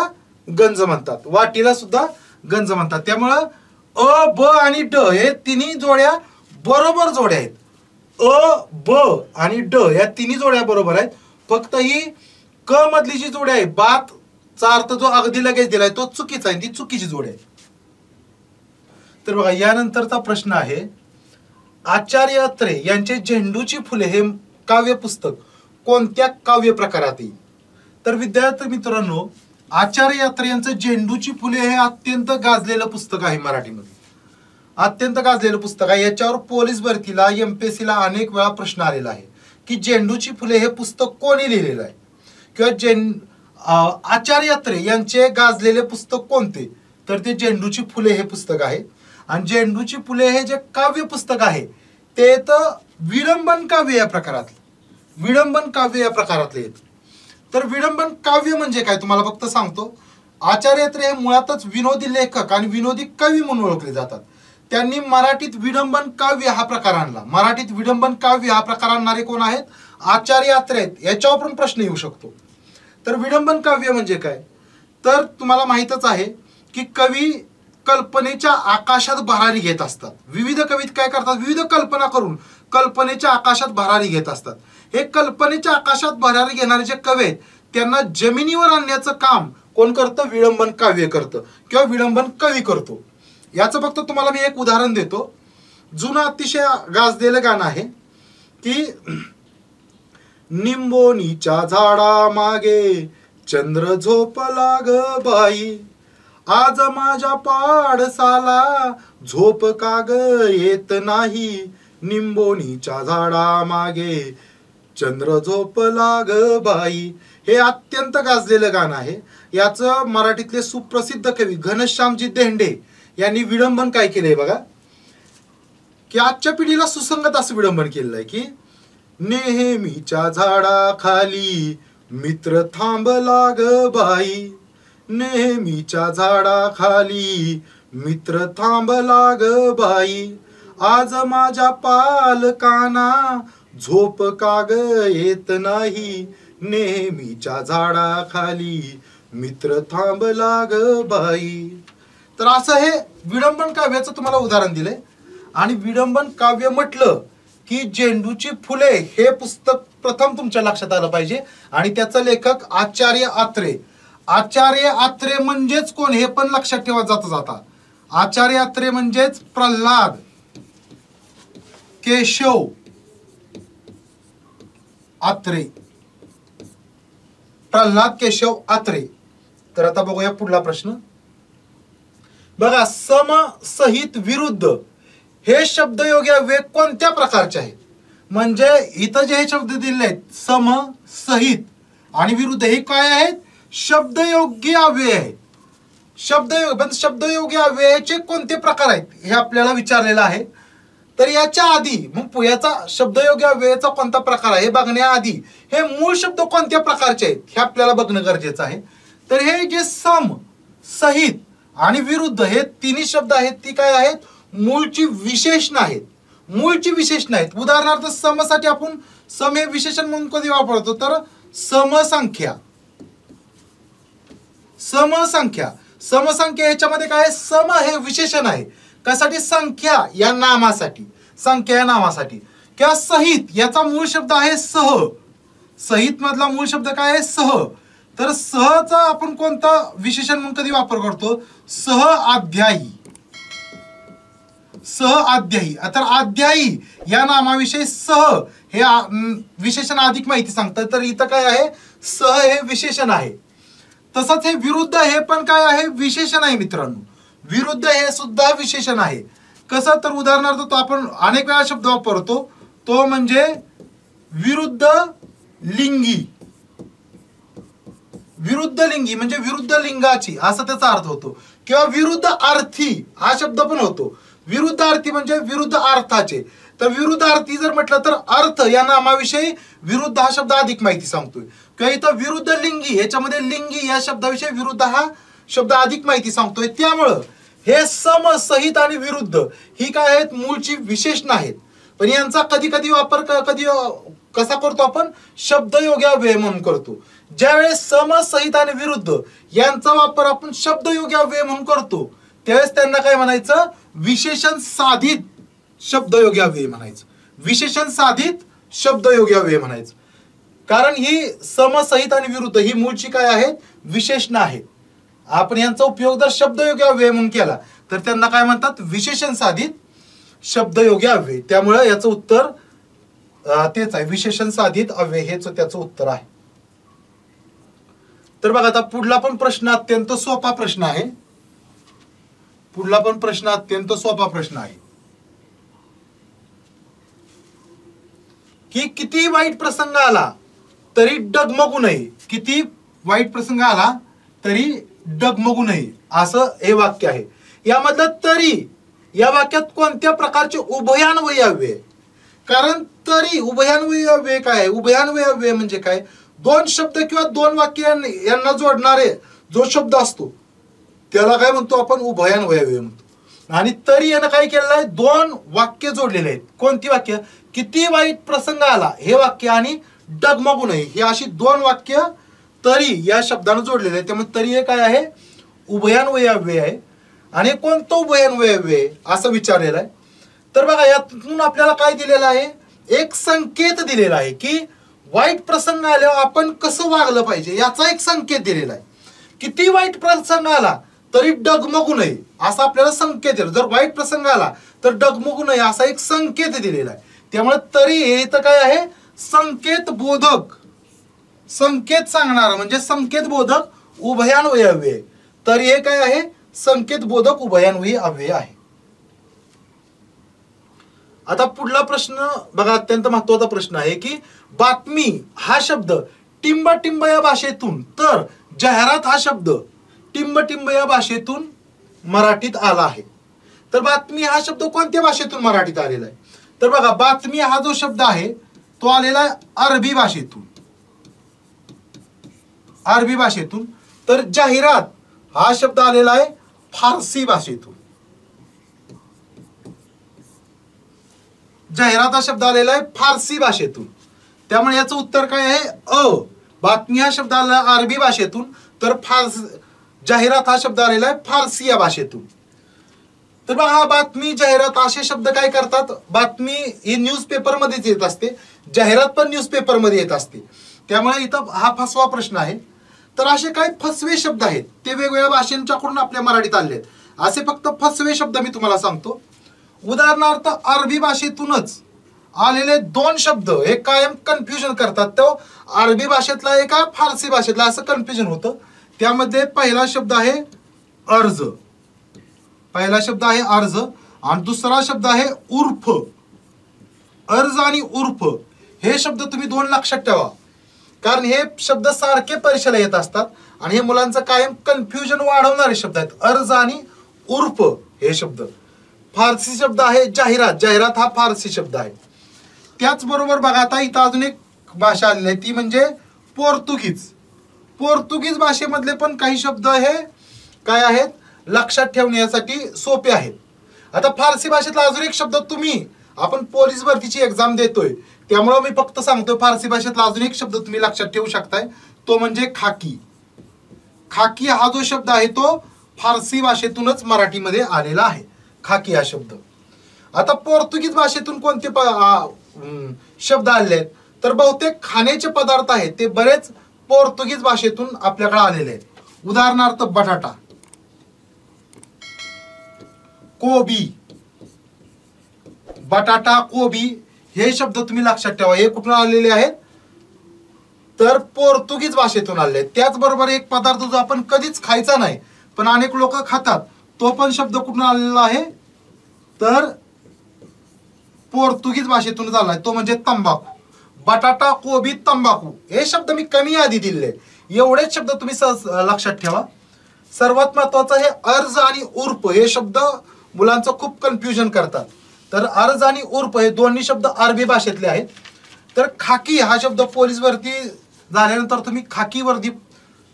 गंज म्हणतात. वाटीला सुद्धा गंज म्हणतात. त्यामुळं अ, ब आणि ड हे तिन्ही जोड्या बरोबर जोड्या आहेत. अ, ब आणि ड या तिन्ही जोड्या बरोबर आहेत. फक्त ही क मधली जी जोडी आहे बातचा अर्थ जो अगदी लगेच दिलाय तो चुकीचा आहे, ती चुकीची जोडी आहे. तर बघा, यानंतरचा प्रश्न आहे आचार्य अत्रे यांचे झेंडूची फुले हे काव्य पुस्तक कोणत्या काव्य प्रकारात येईल? तर विद्यार्थी मित्रांनो, आचार्य अत्रे यांचं झेंडूची फुले हे अत्यंत गाजलेलं पुस्तक आहे. मराठीमध्ये अत्यंत गाजलेलं पुस्तक आहे. याच्यावर पोलीस भरतीला MPSC ला अनेक वेळा प्रश्न आलेला आहे की झेंडूची फुले हे पुस्तक कोणी लिहिलेलं आहे किंवा आचार्य अत्रे यांचे गाजलेले पुस्तक कोणते? तर ते झेंडूची फुले हे पुस्तक आहे. आणि झेंडूची फुले हे जे काव्य पुस्तक आहे ते तर विडंबन काव्य या प्रकारातले, विडंबन काव्य या प्रकारातले येत. तर विडंबन काव्य म्हणजे काय तुम्हाला फक्त सांगतो. आचार्य अत्रे हे मुळातच विनोदी लेखक आणि विनोदी कवी म्हणून ओळखले जातात. त्यांनी मराठीत विडंबन काव्य हा प्रकार आणला. मराठीत विडंबन काव्य हा प्रकार आणणारे कोण आहेत? आचार्य अत्रे आहेत. याच्यावर पण प्रश्न येऊ शकतो. तर विडंबन काव्य म्हणजे काय? तर तुम्हाला माहीतच आहे की कवी कल्पनेच्या आकाशात भरारी घेत असतात. विविध कवीत काय करतात, विविध कल्पना करून कल्पनेच्या आकाशात भरारी घेत असतात. हे कल्पनेच्या आकाशात भरारी घेणारे जे कवी आहेत त्यांना जमिनीवर आणण्याचं काम कोण करतं, विडंबन काव्य करतं किंवा विडंबन कवी करतो. याचं फक्त तुम्हाला मी एक उदाहरण देतो. जुनं अतिशय गाजलेलं गाणं आहे की निंबोनीच्या झाडा मागे चंद्र झोपला ग बाई, आज माझ्या पाडसाला झोप का ग येत नाही, निंबोनीच्या झाडा मागे चंद्र झोपला ग बाई. हे अत्यंत गाजलेलं गाणं आहे. याचं मराठीतले सुप्रसिद्ध कवी घनश्यामजी देंडे यांनी विडंबन काय केलंय बघा, की आजच्या पिढीला सुसंगत असं विडंबन केलेलं आहे की नेहमीच्या झाडाखाली मित्र थांबला ग बाई, नेहमीच्या झाडाखाली मित्र थांबला ग बाई, आज माझ्या पालकांना झोप का ग येत नाही, नेहमीच्या झाडाखाली मित्र थांबला ग बाई. तर असं हे विडंबन काव्याचं तुम्हाला उदाहरण दिलंय. आणि विडंबन काव्य म्हटलं की झेंडूची फुले हे पुस्तक प्रथम तुमच्या लक्षात आलं पाहिजे. आणि त्याचा लेखक आचार्य आत्रे. आचार्य आत्रे म्हणजेच कोण हे पण लक्षात ठेवा जाता जाता. आचार्य आत्रे म्हणजेच प्रल्हाद केशव आत्रे. प्रल्हाद केशव आत्रे. तर आता बघूया पुढला प्रश्न बघा. सम, सहित, विरुद्ध हे शब्दयोगी अव्यय कोणत्या प्रकारचे आहेत. म्हणजे इथं जे हे शब्द दिले आहेत सम, सहित आणि विरुद्ध हे काय आहेत, शब्दयोगी अव्यय आहेत. शब्दयोगी अव्ययाचे कोणते प्रकार आहेत हे आपल्याला विचारलेलं आहे. तर याच्या आधी मग याचा शब्दयोगी अव्ययाचा कोणता प्रकार आहे हे बघण्याआधी हे मूळ शब्द कोणत्या प्रकारचे आहेत हे आपल्याला बघणं गरजेचं आहे. तर हे जे सम, सहित आणि विरुद्ध हे तिन्ही शब्द आहेत ती काय आहेत, मूळची विशेषण आहेत. मूळची विशेषण आहेत. उदाहरणार्थ समसाठी आपण सम हे विशेषण म्हणून कधी वापरतो तर समसंख्या. समसंख्या, समसंख्या याच्यामध्ये काय, सम हे विशेषण आहे कशासाठी, संख्या या नामासाठी, संख्या या नामासाठी. किंवा सहित याचा मूळ शब्द आहे सह. सहित मधला मूळ शब्द काय आहे, सह. तर सहचा आपण कोणता विशेषण म्हणून कधी वापर करतो, सह अध्यायी. सह अध्यायी. तर अध्यायी या नामाविषयी सह हे विशेषण अधिक माहिती सांगतात. तर इथं काय आहे, सह हे विशेषण आहे. तसंच हे विरुद्ध हे पण काय आहे, विशेषण आहे मित्रांनो. विरुद्ध हे सुद्धा विशेषण आहे. कसं तर उदाहरणार्थ तो आपण अनेक वेळा शब्द वापरतो तो म्हणजे विरुद्ध लिंगी. विरुद्ध लिंगी म्हणजे विरुद्ध लिंगाची असा त्याचा अर्थ होतो. किंवा विरुद्ध अर्थी हा शब्द पण होतो. विरुद्ध अर्थी म्हणजे विरुद्ध अर्थाचे. तर विरुद्ध अर्थी जर म्हटलं तर अर्थ या नामाविषयी विरुद्ध हा शब्द अधिक माहिती सांगतोय. किंवा इथं विरुद्ध लिंगी याच्यामध्ये लिंगी या शब्दाविषयी विरुद्ध हा शब्द अधिक माहिती सांगतोय. त्यामुळं हे सम, सहित आणि विरुद्ध ही काय आहेत, मूळची विशेषण आहेत. पण यांचा कधी कधी वापर कधी कसा करतो आपण, शब्दयोगी अव्यय म्हणून करतो. ज्यावेळेस सम, सहित आणि विरुद्ध यांचा वापर आपण शब्दयोगी अव्यय म्हणून करतो त्यावेळेस त्यांना काय म्हणायचं, विशेषण साधित शब्दयोगी अव्यय म्हणायचं. विशेषण साधित शब्दयोगी अव्यय म्हणायचं. कारण ही सम, सहित आणि विरुद्ध ही मूळची काय आहेत, विशेषण आहेत. आपण यांचा उपयोग जर शब्दयोगी अव्यय म्हणून केला तर त्यांना काय म्हणतात, विशेषण साधित शब्दयोगी अव्यय. त्यामुळे याचं उत्तर तेच आहे, विशेषण साधित अव्यय हेच त्याचं उत्तर आहे. तर बघा आता पुढला पण प्रश्न अत्यंत सोपा प्रश्न आहे. पुढला पण प्रश्न अत्यंत सोपा प्रश्न आहे की किती वाईट प्रसंग आला तरी डगमगू नये. किती वाईट प्रसंग आला तरी डगमगू नये असं हे वाक्य आहे. यामधलं तरी या वाक्यात कोणत्या प्रकारचे उभयान्वयी अव्यय. कारण तरी उभयान्वयी अव्यय काय आहे, उभयान्वयी अव्यय म्हणजे काय, दोन शब्द किंवा दोन वाक्य यांना जोडणारे जो शब्द असतो त्याला काय म्हणतो आपण, उभयान्वयी अव्यय म्हणतो. आणि तरी यानं काय केलेलं आहे, दोन वाक्य जोडलेले आहेत. कोणती वाक्य, किती वाईट प्रसंग आला हे वाक्य आणि डगमगू नये ही अशी दोन वाक्य तरी या शब्दानं जोडलेले आहे. त्यामुळे तरी हे काय आहे, उभयान्वयी अव्यय आहे. आणि कोणतं उभयान्वयी अव्यय असं विचारलेलं आहे. तर बघा यातून आपल्याला काय दिलेलं आहे, एक संकेत दिलेला आहे की वाईट प्रसंग आल्यावर आपण कसं वागलं पाहिजे याचा एक संकेत दिलेला आहे. किती वाईट प्रसंग आला तरी डगमगू नये असा आपल्याला संकेत दिला. जर वाईट प्रसंग आला तर डगमगू नये असा एक संकेत दिलेला आहे. त्यामुळे तरी हे तर काय आहे, संकेत बोधक, संकेत सांगणार म्हणजे संकेत बोधक उभयान्वयी अव्यय. तर हे काय आहे, संकेत बोधक उभयान्वयी अव्यय आहे. आता पुढला प्रश्न बघा, अत्यंत महत्त्वाचा प्रश्न आहे की बातमी हा शब्द टिंबटिंब या भाषेतून तर जाहिरात हा शब्द टिंबटिंब या भाषेतून मराठीत आला आहे. तर बातमी हा शब्द कोणत्या भाषेतून मराठीत आलेला आहे, तर बघा बातमी हा जो शब्द आहे तो आलेला आहे अरबी भाषेतून, अरबी भाषेतून. तर जाहिरात हा शब्द आलेला आहे फारसी भाषेतून, जाहिरात हा शब्द आलेला आहे फारसी भाषेतून. त्यामुळे याचं उत्तर काय आहे, अ. बातमी हा शब्द आलेला आहे अरबी भाषेतून, तर जाहिरात हा शब्द आलेला आहे फारसी या भाषेतून. तर बघा हा बातमी जाहिरात असे शब्द काय करतात, बातमी ही न्यूजपेपर मध्येच येत असते, जाहिरात पण न्यूजपेपर मध्ये येत असते. त्यामुळे इथं हा फसवा प्रश्न आहे. तर असे काही फसवे शब्द आहेत ते वेगवेगळ्या भाषांच्याकडून आपल्या मराठीत आले आहेत. असे फक्त फसवे शब्द मी तुम्हाला सांगतो. उदाहरणार्थ अरबी भाषेतूनच आलेले दोन शब्द हे कायम कन्फ्युजन करतात. तो अरबी भाषेतला आहे का फारसी भाषेतला असं कन्फ्युजन होतं. त्यामध्ये पहिला शब्द आहे अर्ज, पहिला शब्द आहे अर्ज आणि दुसरा शब्द आहे उर्फ. अर्ज आणि उर्फ हे शब्द तुम्ही दोन लक्षात ठेवा, कारण हे शब्द सारखे परीक्षेला येत असतात आणि हे मुलांचं कायम कन्फ्युजन वाढवणारे शब्द आहेत. अर्ज आणि उर्फ हे शब्द. फारसी शब्द आहे जाहिरात, जाहिरात हा फारसी शब्द आहे. त्याचबरोबर बघा आता इथं अजून एक भाषा आलेली आहे ती म्हणजे पोर्तुगीज. पोर्तुगीज भाषेमधले पण काही शब्द हे काय आहेत लक्षात ठेवण्यासाठी सोपे आहेत. आता फारसी भाषेतला अजून एक शब्द तुम्ही, आपण पोलीस भरतीची एक्झाम देतोय त्यामुळे मी फक्त सांगतोय, फारसी भाषेतला अजून एक शब्द तुम्ही लक्षात ठेवू शकताय तो म्हणजे खाकी. खाकी हा जो शब्द आहे तो फारसी भाषेतूनच मराठीमध्ये आलेला आहे, खाकी हा शब्द. आता पोर्तुगीज भाषेतून कोणते शब्द आले आहेत, तर बहुतेक खाण्याचे पदार्थ आहेत ते बरेच पोर्तुगीज भाषेतून आपल्याकडे आलेले आहेत. उदाहरणार्थ बटाटा, कोबी, बटाटा, कोबी हे शब्द तुम्ही लक्षात ठेवा. हे कुठून आलेले आहेत, तर पोर्तुगीज भाषेतून आलेले आहेत. त्याचबरोबर एक पदार्थ जो आपण कधीच खायचा नाही पण अनेक लोक खातात, तो पण शब्द कुठून आलेला आहे, तर पोर्तुगीज भाषेतून आला आहे, तो म्हणजे तंबाखू. बटाटा, कोबी, तंबाखू हे शब्द मी कमी आधी दिले, एवढेच शब्द तुम्ही लक्षात ठेवा. सर्वात महत्वाचं हे अर्ज आणि उर्फ हे शब्द मुलांचं खूप कन्फ्युजन करतात. तर अर्ज आणि उर्फ हे दोन्ही शब्द अरबी भाषेतले आहेत. तर खाकी हा शब्द पोलीस भरती झाल्यानंतर तुम्ही खाकी वर्दी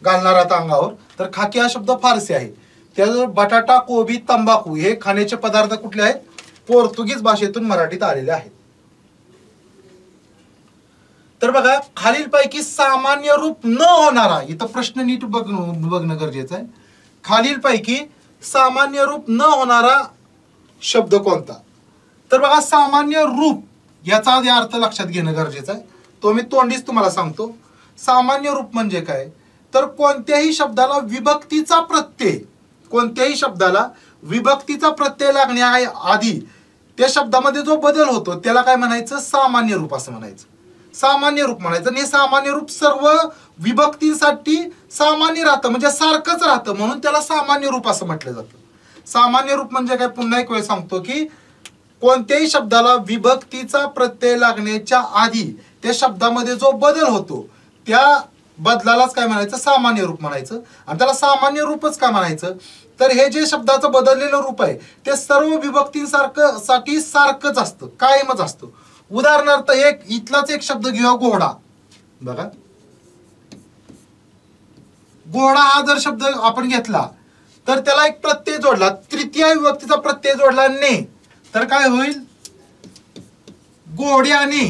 घालणार आहात अंगावर, तर खाकी हा शब्द फारसी आहे. त्याचबरोबर बटाटा, कोबी, तंबाखू हे खाण्याचे पदार्थ कुठले आहेत, पोर्तुगीज भाषेतून मराठीत आलेले आहेत. तर बघा खालीलपैकी सामान्य रूप न होणारा, इथं प्रश्न नीट बघणं गरजेचं आहे. खालीलपैकी सामान्य रूप न होणारा शब्द कोणता, तर बघा सामान्य रूप याचा आधी अर्थ लक्षात घेणं गरजेचं आहे. तो मी तोंडीच तुम्हाला सांगतो. सामान्य रूप म्हणजे काय, तर कोणत्याही शब्दाला विभक्तीचा प्रत्यय, कोणत्याही शब्दाला विभक्तीचा प्रत्यय लागण्याआधी त्या शब्दामध्ये जो बदल होतो त्याला काय म्हणायचं, सामान्य रूप असं म्हणायचं. सामान्य रूप म्हणायचं. आणि हे सामान्य रूप सर्व विभक्तींसाठी सामान्य राहतं, म्हणजे सारखंच राहतं, म्हणून त्याला सामान्य रूप असं म्हटलं जातं. सामान्य रूप म्हणजे काय, पुन्हा एक वेळ सांगतो की कोणत्याही शब्दाला विभक्तीचा प्रत्यय लागण्याच्या आधी त्या शब्दामध्ये जो बदल होतो त्या बदलालाच काय म्हणायचं, सामान्य रूप म्हणायचं. आणि त्याला सामान्य रूपच का म्हणायचं, तर हे जे शब्दाचं बदललेलं रूप आहे ते सर्व विभक्तींसारखं साठी सारखंच असतं, कायमच असतं. उदाहरणार्थ एक इथलाच एक शब्द घेऊया, घोडा. बघा घोडा हा जर शब्द आपण घेतला तर त्याला एक प्रत्यय जोडला, तृतीय विभक्तीचा प्रत्यय जोडला ने, तर काय होईल, घोड्याने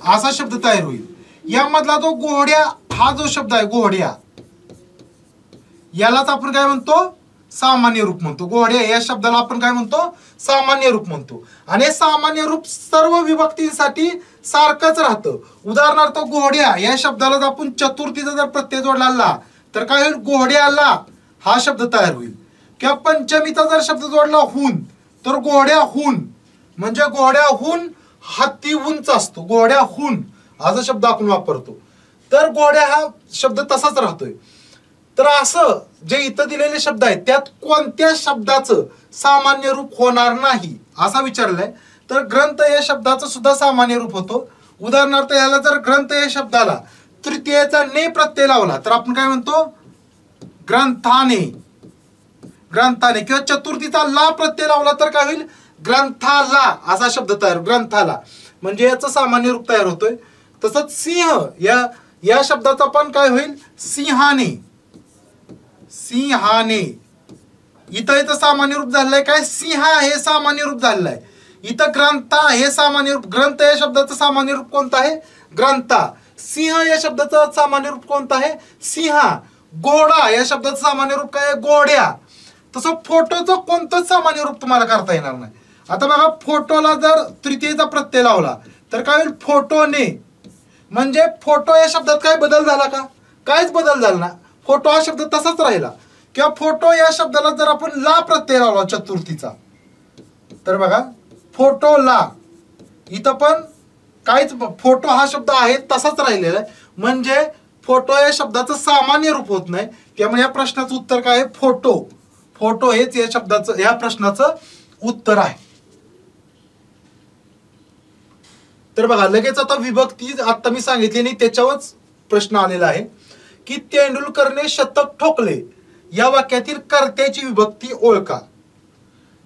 असा शब्द तयार होईल. यामधला जो घोड्या हा जो शब्द आहे, घोड्या, यालाच आपण काय म्हणतो, सामान्य रूप म्हणतो. घोड्या या शब्दाला आपण काय म्हणतो? सामान्य रूप म्हणतो. आणि हे सामान्य रूप सर्व विभक्तींसाठी सारखंच राहतं. उदाहरणार्थ घोड्या या शब्दाला जर आपण चतुर्थीचा जर प्रत्यय जोडला तर काय होईल? घोड्याला हा शब्द तयार होईल. किंवा पंचमीचा जर शब्द जोडला हून तर घोड्याहून, म्हणजे घोड्याहून हत्ती उंच असतो. घोड्याहून असा शब्द आपण वापरतो. तर घोड्या हा शब्द तसाच राहतोय. तर असं जे इथं दिलेले शब्द आहेत त्यात कोणत्या शब्दाचं सामान्य रूप होणार नाही असा विचारलंय. तर ग्रंथ या शब्दाचं सुद्धा सामान्य रूप होतो. उदाहरणार्थ याला जर ग्रंथ या शब्दाला तृतीयेचा ने प्रत्यय लावला तर आपण काय म्हणतो? ग्रंथाने. ग्रंथाने. किंवा चतुर्थीचा ला प्रत्यय लावला तर काय होईल? ग्रंथाला असा शब्द तयार. ग्रंथाला म्हणजे याचं सामान्य रूप तयार होतोय. तसंच सिंह या शब्दाचा पण काय होईल? सिंहाने. सिंहाने. इथं सामान्य रूप झालेलं आहे काय? सिंह हे सामान्य रूप झालेलं आहे. इथं ग्रंथा हे सामान्य रूप. ग्रंथ या शब्दाचं सामान्य रूप कोणतं आहे? ग्रंथा. सिंह या शब्दाचं सामान्य रूप कोणतं आहे? सिंहा. घोडा या शब्दाचं सामान्य रूप काय आहे? घोड्या. तसं फोटोचं कोणतंच सामान्य रूप तुम्हाला करता येणार नाही. आता बघा, फोटोला जर तृतीयेचा प्रत्यय लावला तर काय होईल? फोटोने. म्हणजे फोटो या शब्दात काय बदल झाला का? काहीच बदल झाला ना. फोटो हा शब्द तसाच राहिला. किंवा फोटो या शब्दाला जर आपण ला प्रत्यय लावला चतुर्थीचा तर बघा, फोटोला. इथं पण काहीच, फोटो हा शब्द आहे तसाच राहिलेला आहे. म्हणजे फोटो या शब्दाचं सामान्य रूप होत नाही. त्यामुळे या प्रश्नाचं उत्तर काय आहे? फोटो. फोटो हेच या शब्दाचं, या प्रश्नाचं उत्तर आहे. तर बघा, लगेच आता विभक्ती आता मी सांगितली नाही त्याच्यावरच प्रश्न आलेला आहे की तेंडुलकरने शतक ठोकले या वाक्यातील कर्त्याची विभक्ती ओळखा.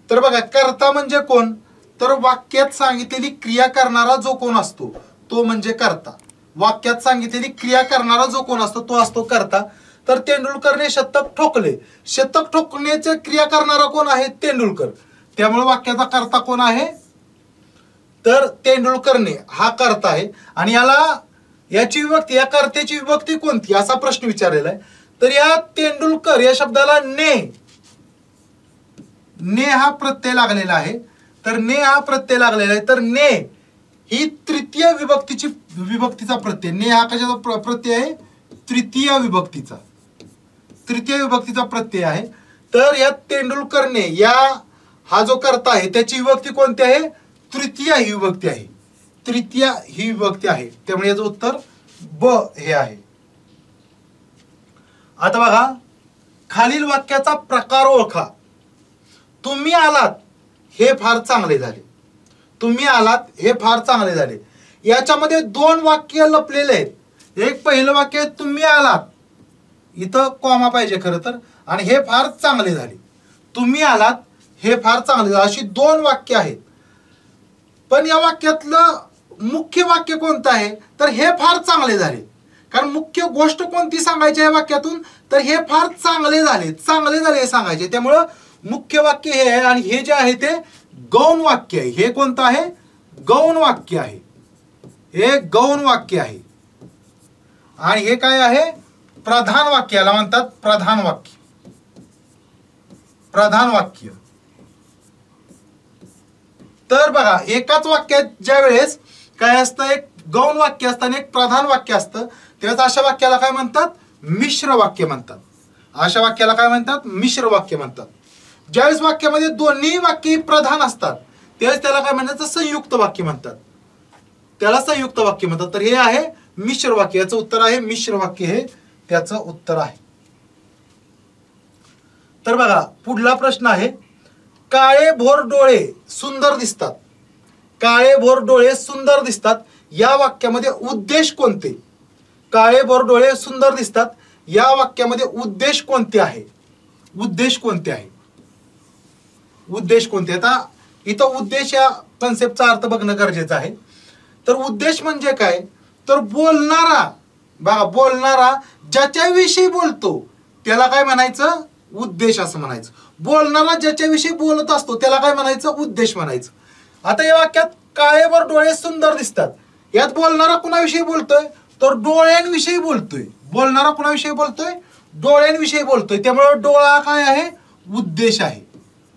तर बघा, कर्ता म्हणजे कोण? तर वाक्यात सांगितलेली क्रिया करणारा जो कोण असतो तो म्हणजे कर्ता. वाक्यात सांगितलेली क्रिया करणारा जो कोण असतो तो असतो कर्ता. तर तेंडुलकरने शतक ठोकले. शतक ठोकण्याची क्रिया करणारा कोण आहे? तेंडुलकर. त्यामुळे वाक्याचा कर्ता कोण आहे? तर तेंडुलकरने हा कर्ता आहे. आणि याची विभक्ती, या कर्त्याची विभक्ती कोणती असा प्रश्न विचारलेला आहे. तर या तेंडुलकर या शब्दाला ने हा प्रत्यय लागलेला आहे. तर ने हा प्रत्यय लागलेला आहे. तर ने ही तृतीय विभक्तीचा प्रत्यय. ने हा कशाचा प्रत्यय आहे? तृतीय विभक्तीचा. तृतीय विभक्तीचा प्रत्यय आहे. तर या तेंडुलकरने हा जो कर्ता आहे त्याची विभक्ती कोणती आहे? तृतीय ही विभक्ती आहे. तृतीय ही विभक्ती आहे. त्यामुळे याचं उत्तर ब हे आहे. आता बघा, खालील वाक्याचा प्रकार ओळखा. तुम्ही आलात हे फार चांगले झाले. तुम्ही आलात हे फार चांगले झाले. याच्यामध्ये दोन वाक्य लपलेले आहेत. एक पहिलं वाक्य तुम्ही आलात, इथं कॉमा पाहिजे खरं तर, आणि हे फार चांगले झाले. तुम्ही आलात हे फार चांगले झाले अशी दोन वाक्य आहेत. पण या वाक्यातलं मुख्य वाक्य कोणतं आहे? तर हे फार चांगले झाले. कारण मुख्य गोष्ट कोणती सांगायची या वाक्यातून? तर हे फार चांगले झाले. चांगले झाले हे सांगायचे. त्यामुळं मुख्य वाक्य हे आहे. आणि हे जे आहे ते गौण वाक्य आहे. हे कोणतं आहे? गौण वाक्य आहे. हे गौण वाक्य आहे. आणि हे काय आहे? प्रधान वाक्य. याला म्हणतात प्रधान वाक्य. प्रधान वाक्य. तर बघा, एकाच वाक्यात ज्या वेळेस काय असतं? एक गौण वाक्य असतं आणि एक प्रधान वाक्य असतं. तेव्हा अशा वाक्याला काय म्हणतात? मिश्र वाक्य म्हणतात. अशा वाक्याला काय म्हणतात? मिश्र वाक्य म्हणतात. ज्यावेळेस वाक्यामध्ये दोन्ही वाक्य प्रधान असतात त्यावेळेस त्याला काय म्हणतात? संयुक्त वाक्य म्हणतात. त्याला संयुक्त वाक्य म्हणतात. तर हे आहे मिश्र वाक्य. याचं उत्तर आहे मिश्र वाक्य. हे त्याचं उत्तर आहे. तर बघा, पुढला प्रश्न आहे, काळे भोर डोळे सुंदर दिसतात. काळे भोर डोळे सुंदर दिसतात या वाक्यामध्ये उद्देश कोणते? काळे भोर डोळे सुंदर दिसतात या वाक्यामध्ये उद्देश कोणते आहे? उद्देश कोणते आहे? उद्देश कोणते? आता इथं उद्देश या कन्सेप्टचा अर्थ बघणं गरजेचं आहे. तर उद्देश म्हणजे काय? तर बोलणारा, बघा, बोलणारा ज्याच्याविषयी बोलतो त्याला काय म्हणायचं? उद्देश असं म्हणायचं. बोलणारा ज्याच्याविषयी बोलत असतो त्याला काय म्हणायचं? उद्देश म्हणायचं. आता या वाक्यात काळेभोर डोळे सुंदर दिसतात, यात बोलणारा कुणाविषयी बोलतोय? तर डोळ्यांविषयी बोलतोय. बोलणारा कुणाविषयी बोलतोय? डोळ्यांविषयी बोलतोय. त्यामुळे डोळा काय आहे? उद्देश आहे.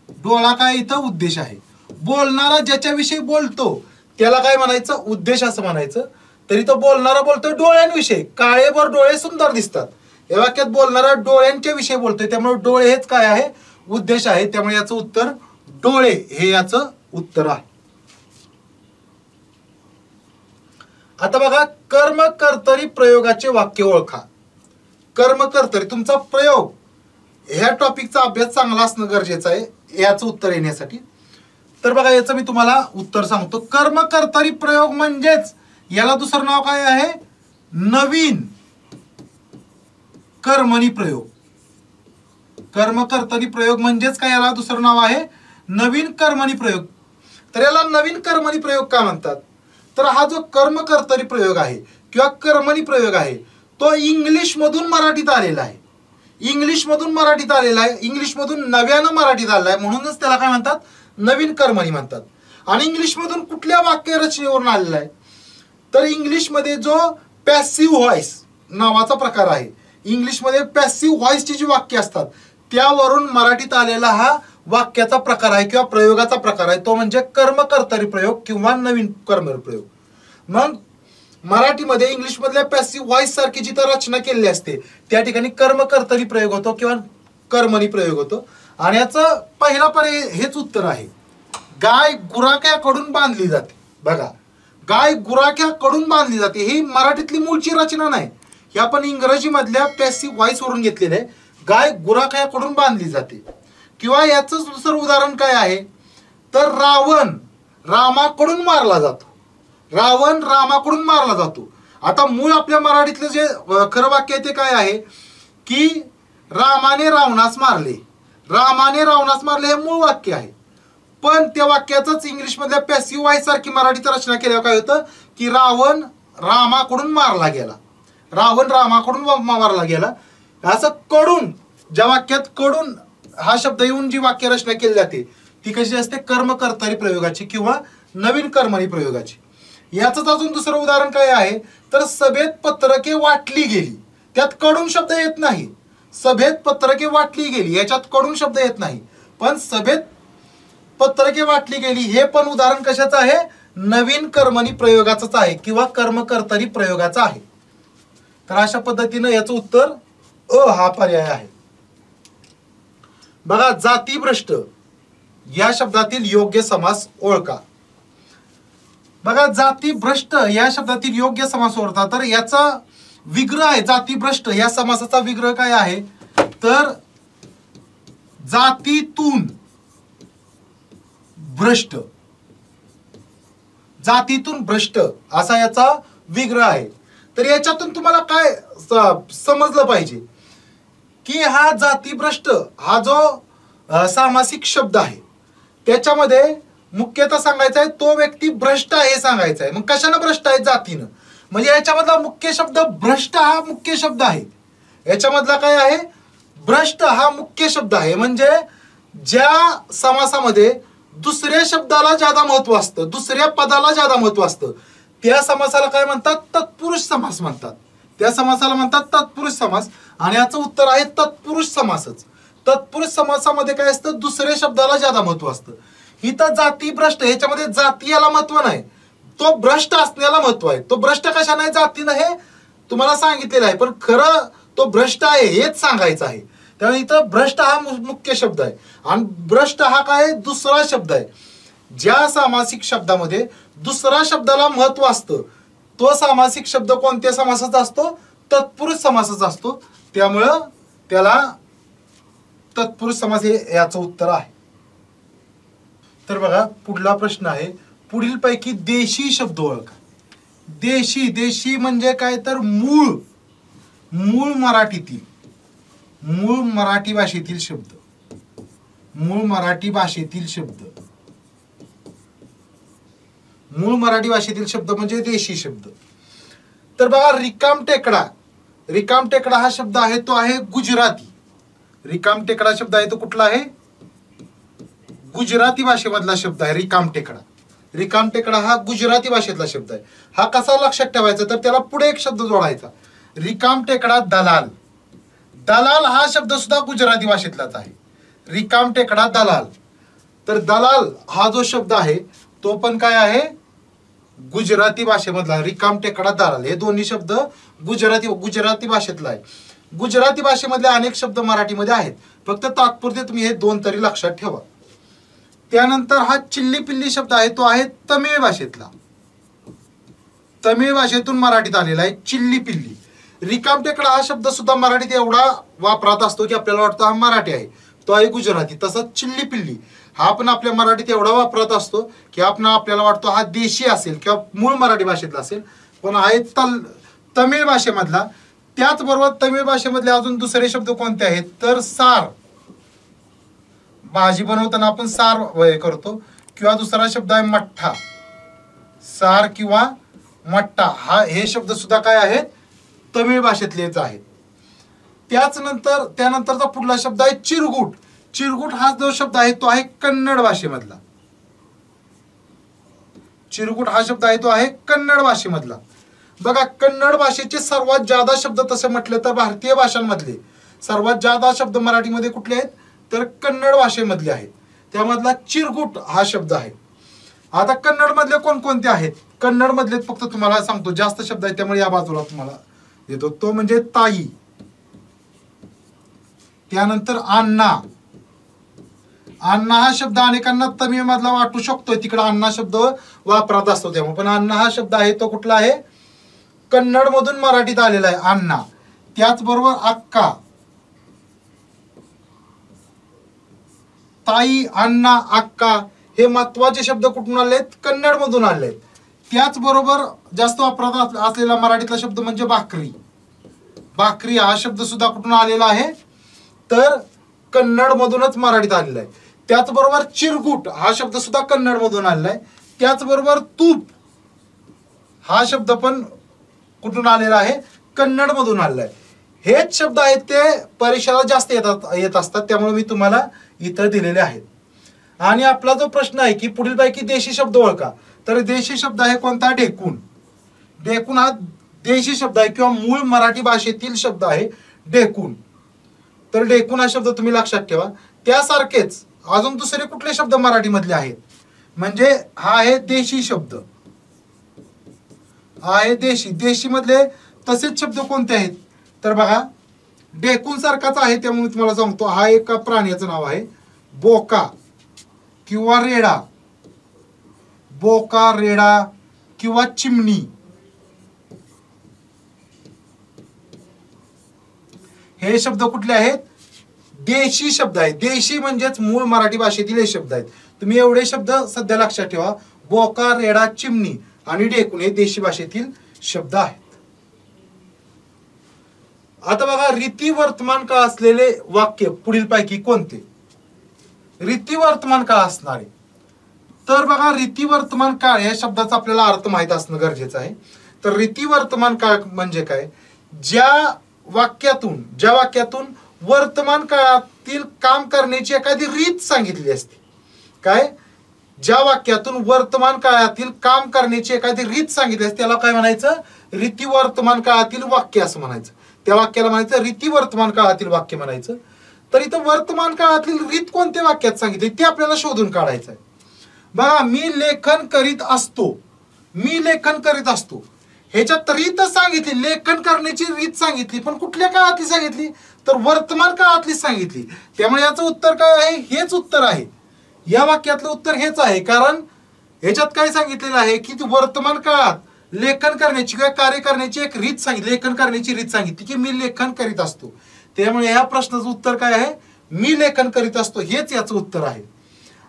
डोळा काय इथं उद्देश आहे. बोलणारा ज्याच्याविषयी बोलतो त्याला काय म्हणायचं, उद्देश असं म्हणायचं. तरी तो बोलणारा बोलतोय डोळ्यांविषयी. काळेभर डोळे सुंदर दिसतात, या वाक्यात बोलणारा डोळ्यांच्या विषयी बोलतोय, त्यामुळे डोळे हेच काय आहे, उद्देश आहे. त्यामुळे याचं उत्तर डोळे हे याचं उत्तर आहे. आता बघा, कर्मकर्तरी प्रयोगाचे वाक्य ओळखा. कर्मकर्तरी तुमचा प्रयोग ह्या टॉपिकचा अभ्यास चांगला असणं गरजेचं आहे याचं उत्तर येण्यासाठी. तर बघा, याचं मी तुम्हाला उत्तर सांगतो. कर्मकर्तरी प्रयोग म्हणजेच याला दुसरं नाव काय आहे, नवीन कर्मणी प्रयोग. कर्मकर्तरी प्रयोग म्हणजेच काय, याला दुसरं नाव आहे नवीन कर्मणी प्रयोग. तर याला नवीन कर्मणी प्रयोग का म्हणतात, तर हा जो कर्मकर्तरी प्रयोग आहे किंवा कर्मणी प्रयोग आहे तो इंग्लिश मधून मराठीत आलेला आहे. इंग्लिश मधून मराठीत आलेला आहे, इंग्लिश मधून नव्यानं मराठीत आलेला आहे, म्हणूनच त्याला काय म्हणतात, नवीन कर्मणी म्हणतात. आणि इंग्लिश मधून कुठल्या वाक्य रचनेवरून आलेला आहे, तर इंग्लिश मध्ये जो पॅसिव्ह व्हॉइस नावाचा प्रकार आहे, इंग्लिश मध्ये पॅसिव्ह व्हॉइसची जी वाक्य असतात त्यावरून मराठीत आलेला हा वाक्याचा प्रकार आहे किंवा प्रयोगाचा प्रकार आहे, तो म्हणजे कर्मकर्तरी प्रयोग किंवा नवीन कर्मणी प्रयोग. मग मराठीमध्ये इंग्लिश मधल्या पॅसिव्ह व्हॉइस सारखी जिथं रचना केलेली असते त्या ठिकाणी कर्मकर्तरी प्रयोग होतो किंवा कर्मणी प्रयोग होतो. आणि याचं पहिला पर्याय हेच उत्तर आहे. गाय गुराख्याकडून बांधली जाते. बघा, गाय गुराख्याकडून बांधली जाते ही मराठीतली मूळची रचना नाही, ही आपण इंग्रजी मधल्या पॅसिव्ह व्हॉइस वरून घेतलेले आहे. गाय गुराख्याकडून बांधली जाते. किंवा याचं दुसरं उदाहरण काय आहे, तर रावण रामाकडून मारला जातो. रावण रामाकडून मारला जातो. आता मूळ आपल्या मराठीतलं जे खरं वाक्य आहे ते काय आहे की रामाने रावणास मारले. रामाने रावणास मारले हे मूळ वाक्य आहे. पण त्या वाक्याचंच इंग्लिश मधल्या पॅसिव्ह व्हॉइस सारखी मराठीत रचना केल्यावर काय होतं की रावण रामाकडून मारला गेला. रावण रामाकडून मारला गेला. असं कडून, ज्या वाक्यात कडून हा शब्द येऊन जी वाक्य रचना केली जाते ती कशी असते, कर्मकर्तरी प्रयोगाची किंवा नवीन कर्मणी प्रयोगाची. याचंच अजून दुसरं उदाहरण काय आहे, तर सभेत पत्रके वाटली गेली. त्यात कडून शब्द येत नाही. सभेत पत्रके वाटली गेली याच्यात कडून शब्द येत नाही, पण सभेत पत्रके वाटली गेली हे पण उदाहरण कशाचं आहे, नवीन कर्मणी प्रयोगाचंच आहे किंवा कर्मकर्तरी प्रयोगाचं आहे. तर अशा पद्धतीनं याचं उत्तर अ हा पर्याय आहे. बघा, जातीभ्रष्ट या शब्दातील योग्य समास ओळखा. बघा, जातीभ्रष्ट या शब्दातील योग्य समास ओळखा. तर याचा विग्रह आहे जातीभ्रष्ट या समासाचा विग्रह काय आहे, तर जातीतून भ्रष्ट. जातीतून भ्रष्ट असा याचा विग्रह आहे. तर याच्यातून तुम्हाला काय समजलं पाहिजे की हा जातीभ्रष्ट हा जो सामासिक शब्द आहे त्याच्यामध्ये मुख्यतः सांगायचा आहे तो व्यक्ती भ्रष्ट आहे सांगायचा आहे. मग कशाने भ्रष्ट आहे, जातीनं. म्हणजे याच्यामधला मुख्य शब्द भ्रष्ट हा मुख्य शब्द आहे. याच्यामधला काय आहे, भ्रष्ट हा मुख्य शब्द आहे. म्हणजे ज्या समासामध्ये दुसऱ्या शब्दाला ज्यादा महत्व असतं, दुसऱ्या पदाला ज्यादा महत्व असतं त्या समासाला काय म्हणतात, तत्पुरुष समास म्हणतात. त्या समासाला म्हणतात तत्पुरुष समास. आणि याचं उत्तर आहे तत्पुरुष समासच. तत्पुरुष समासामध्ये काय असतं, दुसऱ्या शब्दाला ज्यादा महत्व असतं. इथं जाती भ्रष्ट ह्याच्यामध्ये जाती याला महत्व नाही, तो भ्रष्ट असण्याला महत्व आहे. तो भ्रष्ट कशा नाही, जातीनं हे तुम्हाला सांगितलेलं आहे, पण खरं तो भ्रष्ट आहे हेच सांगायचं आहे. त्यामुळे इथं भ्रष्ट हा मुख्य शब्द आहे आणि भ्रष्ट हा काय दुसरा शब्द आहे. ज्या सामासिक शब्दामध्ये दुसऱ्या शब्दाला महत्व असतं तो सामासिक शब्द कोणत्या समासाचा असतो, तत्पुरुष समासाचा असतो. त्यामुळं त्याला तत्पुरुष समास हे याचं उत्तर आहे. तर बघा, पुढला प्रश्न आहे, पुढील पैकी देशी शब्द ओळखा. देशी, देशी म्हणजे काय, तर मूळ, मूळ मराठीतील, मूळ मराठी भाषेतील शब्द, मूळ मराठी भाषेतील शब्द, मूळ मराठी भाषेतील शब्द म्हणजे देशी शब्द. तर बघा, रिकाम टेकडा, रिकाम टेकडा हा शब्द आहे तो आहे गुजराती. रिकाम टेकडा शब्द आहे तो कुठला आहे, गुजराती भाषेमधला शब्द आहे रिकाम टेकडा. रिकाम टेकडा हा गुजराती भाषेतला शब्द आहे. हा कसा लक्षात ठेवायचा, तर त्याला पुढे एक शब्द जोडायचा. रिकाम टेकडा दलाल. दलाल हा शब्द सुद्धा गुजराती भाषेतलाच आहे. रिकाम टेकडा दलाल. तर दलाल हा जो शब्द आहे तो पण काय आहे, गुजराती भाषेमधला. रिकाम टेकडा दलाल हे दोन्ही शब्द गुजराती भाषेतला आहे. गुजराती भाषेमधले अनेक शब्द मराठीमध्ये आहेत, फक्त तात्पुरते तुम्ही हे दोन तरी लक्षात ठेवा. त्यानंतर हा चिल्ली पिल्ली शब्द आहे तो आहे तमिळ भाषेतला. तमिळ भाषेतून मराठीत आलेला आहे चिल्ली पिल्ली. रिकाम टेकडा हा शब्द सुद्धा मराठीत एवढा वापरात असतो की आपल्याला वाटतं हा मराठी आहे, तो आहे गुजराती. तसंच चिल्ली पिल्ली हा पण आपल्या मराठीत एवढा वापरात असतो की आपल्याला वाटतो हा देशी असेल किंवा मूळ मराठी भाषेतला असेल, पण आहे तमिळ भाषेमधला. त्याचबरोबर तमिळ भाषेमधले अजून दुसरे शब्द कोणते आहेत तर सार. भाजी बनवताना आपण सार करतो. किंवा दुसरा शब्द आहे मठ्ठा. सार किंवा मठ्ठा हे शब्द सुद्धा काय आहेत, तमिळ भाषेतलेच आहेत. त्यानंतरचा पुढला शब्द आहे चिरगुट. चिरगुट हा जो शब्द आहे तो आहे कन्नड भाषेमधला. चिरगुट हा शब्द आहे तो आहे कन्नड भाषेमधला. बघा, कन्नड भाषेचे सर्वात जादा शब्द तसे म्हटले तर भारतीय भाषांमधले सर्वात जादा शब्द मराठीमध्ये कुठले आहेत तर कन्नड भाषेमधले आहेत. त्यामधला चिरगुट हा शब्द आहे. आता कन्नड मधले कोणकोणते आहेत, कन्नड मधले फक्त तुम्हाला सांगतो, जास्त शब्द आहेत त्यामुळे या बाजूला तुम्हाला देतो. तो म्हणजे ताई, त्यानंतर अण्णा. अण्णा हा शब्द अनेकांना तमिळ मधला वाटू शकतोय, तिकडे अण्णा शब्द वापरात असतो त्यामुळे, पण अण्णा हा शब्द आहे तो कुठला आहे, कन्नड मधून मराठीत आलेला आहे अण्णा. त्याचबरोबर अक्का, ताई, अण्णा, अक्का हे महत्वाचे शब्द कुठून आले आहेत, कन्नड मधून आले आहेत. त्याचबरोबर जास्त वापरात असलेला मराठीतला शब्द म्हणजे भाकरी. भाकरी हा शब्द सुद्धा कुठून आलेला आहे तर कन्नड मधूनच मराठीत आलेला आहे. त्याचबरोबर चिरगुट हा शब्द सुद्धा कन्नड मधून आलेला आहे. त्याचबरोबर तूप हा शब्द पण कुठून आलेला आहे, कन्नड मधून आलेला आहे. हेच शब्द आहेत ते परीक्षेला जास्त येत असतात, त्यामुळे मी तुम्हाला इतर दिलेले आहेत. आणि आपला जो प्रश्न आहे की पुढील पैकी देशी शब्द ओळखा, तर देशी शब्द आहे कोणता, ढेकूण. ढेकूण हा देशी शब्द आहे किंवा मूळ मराठी भाषेतील शब्द आहे ढेकूण. तर ढेकूण हा शब्द तुम्ही लक्षात ठेवा. त्यासारखेच अजून दुसरे कुठले शब्द मराठी मधले आहेत, म्हणजे हा आहे देशी शब्द, हा आहे देशी. देशी मधले तसेच शब्द कोणते आहेत तर बघा, ढेकूण सारखाच आहे त्यामुळे तुम्हाला सांगतो, हा एका प्राण्याचं नाव आहे बोका किंवा रेडा. बोका, रेडा किंवा चिमणी हे शब्द कुठले आहेत, देशी शब्द आहेत. देशी म्हणजेच मूळ मराठी भाषेतील हे शब्द आहेत. तुम्ही एवढे शब्द सध्या लक्षात ठेवा, बोका, रेडा, चिमणी आणि ढेकूण हे देशी भाषेतील शब्द आहेत. आता बघा, रीती वर्तमान काळ असलेले वाक्य पुढील पैकी कोणते, रीती वर्तमान काळ असणारे. तर बघा, रीती वर्तमान काळ या शब्दाचा आपल्याला अर्थ माहित असणं गरजेचं आहे. तर रीती वर्तमान काळ म्हणजे काय, ज्या वाक्यातून वर्तमान काळातील काम करण्याची एखादी रीत सांगितली असते. काय, ज्या वाक्यातून वर्तमान काळातील काम करण्याची एखादी रीत सांगितली असते त्याला काय म्हणायचं, रीती वर्तमान काळातील वाक्य असं म्हणायचं. त्या वाक्याला म्हणायचं रीती वर्तमान काळातील वाक्य म्हणायचं. तर इथं वर्तमान काळातील रीत कोणत्या वाक्यात सांगितली ते आपल्याला शोधून काढायचं आहे. बघा, मी लेखन करीत असतो, मी लेखन करीत असतो ह्याच्यात रीत सांगितली, लेखन करण्याची रीत सांगितली, पण कुठल्या काळातली सांगितली तर वर्तमान काळातली सांगितली. त्यामुळे याचं उत्तर काय आहे, हेच उत्तर आहे. या वाक्यातलं उत्तर हेच आहे, कारण ह्याच्यात काय सांगितलेलं आहे की वर्तमान काळात लेखन करण्याची किंवा कार्य करण्याची एक रीत सांगितली, लेखन करण्याची रीत सांगितली की मी लेखन करीत असतो. त्यामुळे या प्रश्नाचं उत्तर काय आहे, मी लेखन करीत असतो, हेच याचं उत्तर आहे.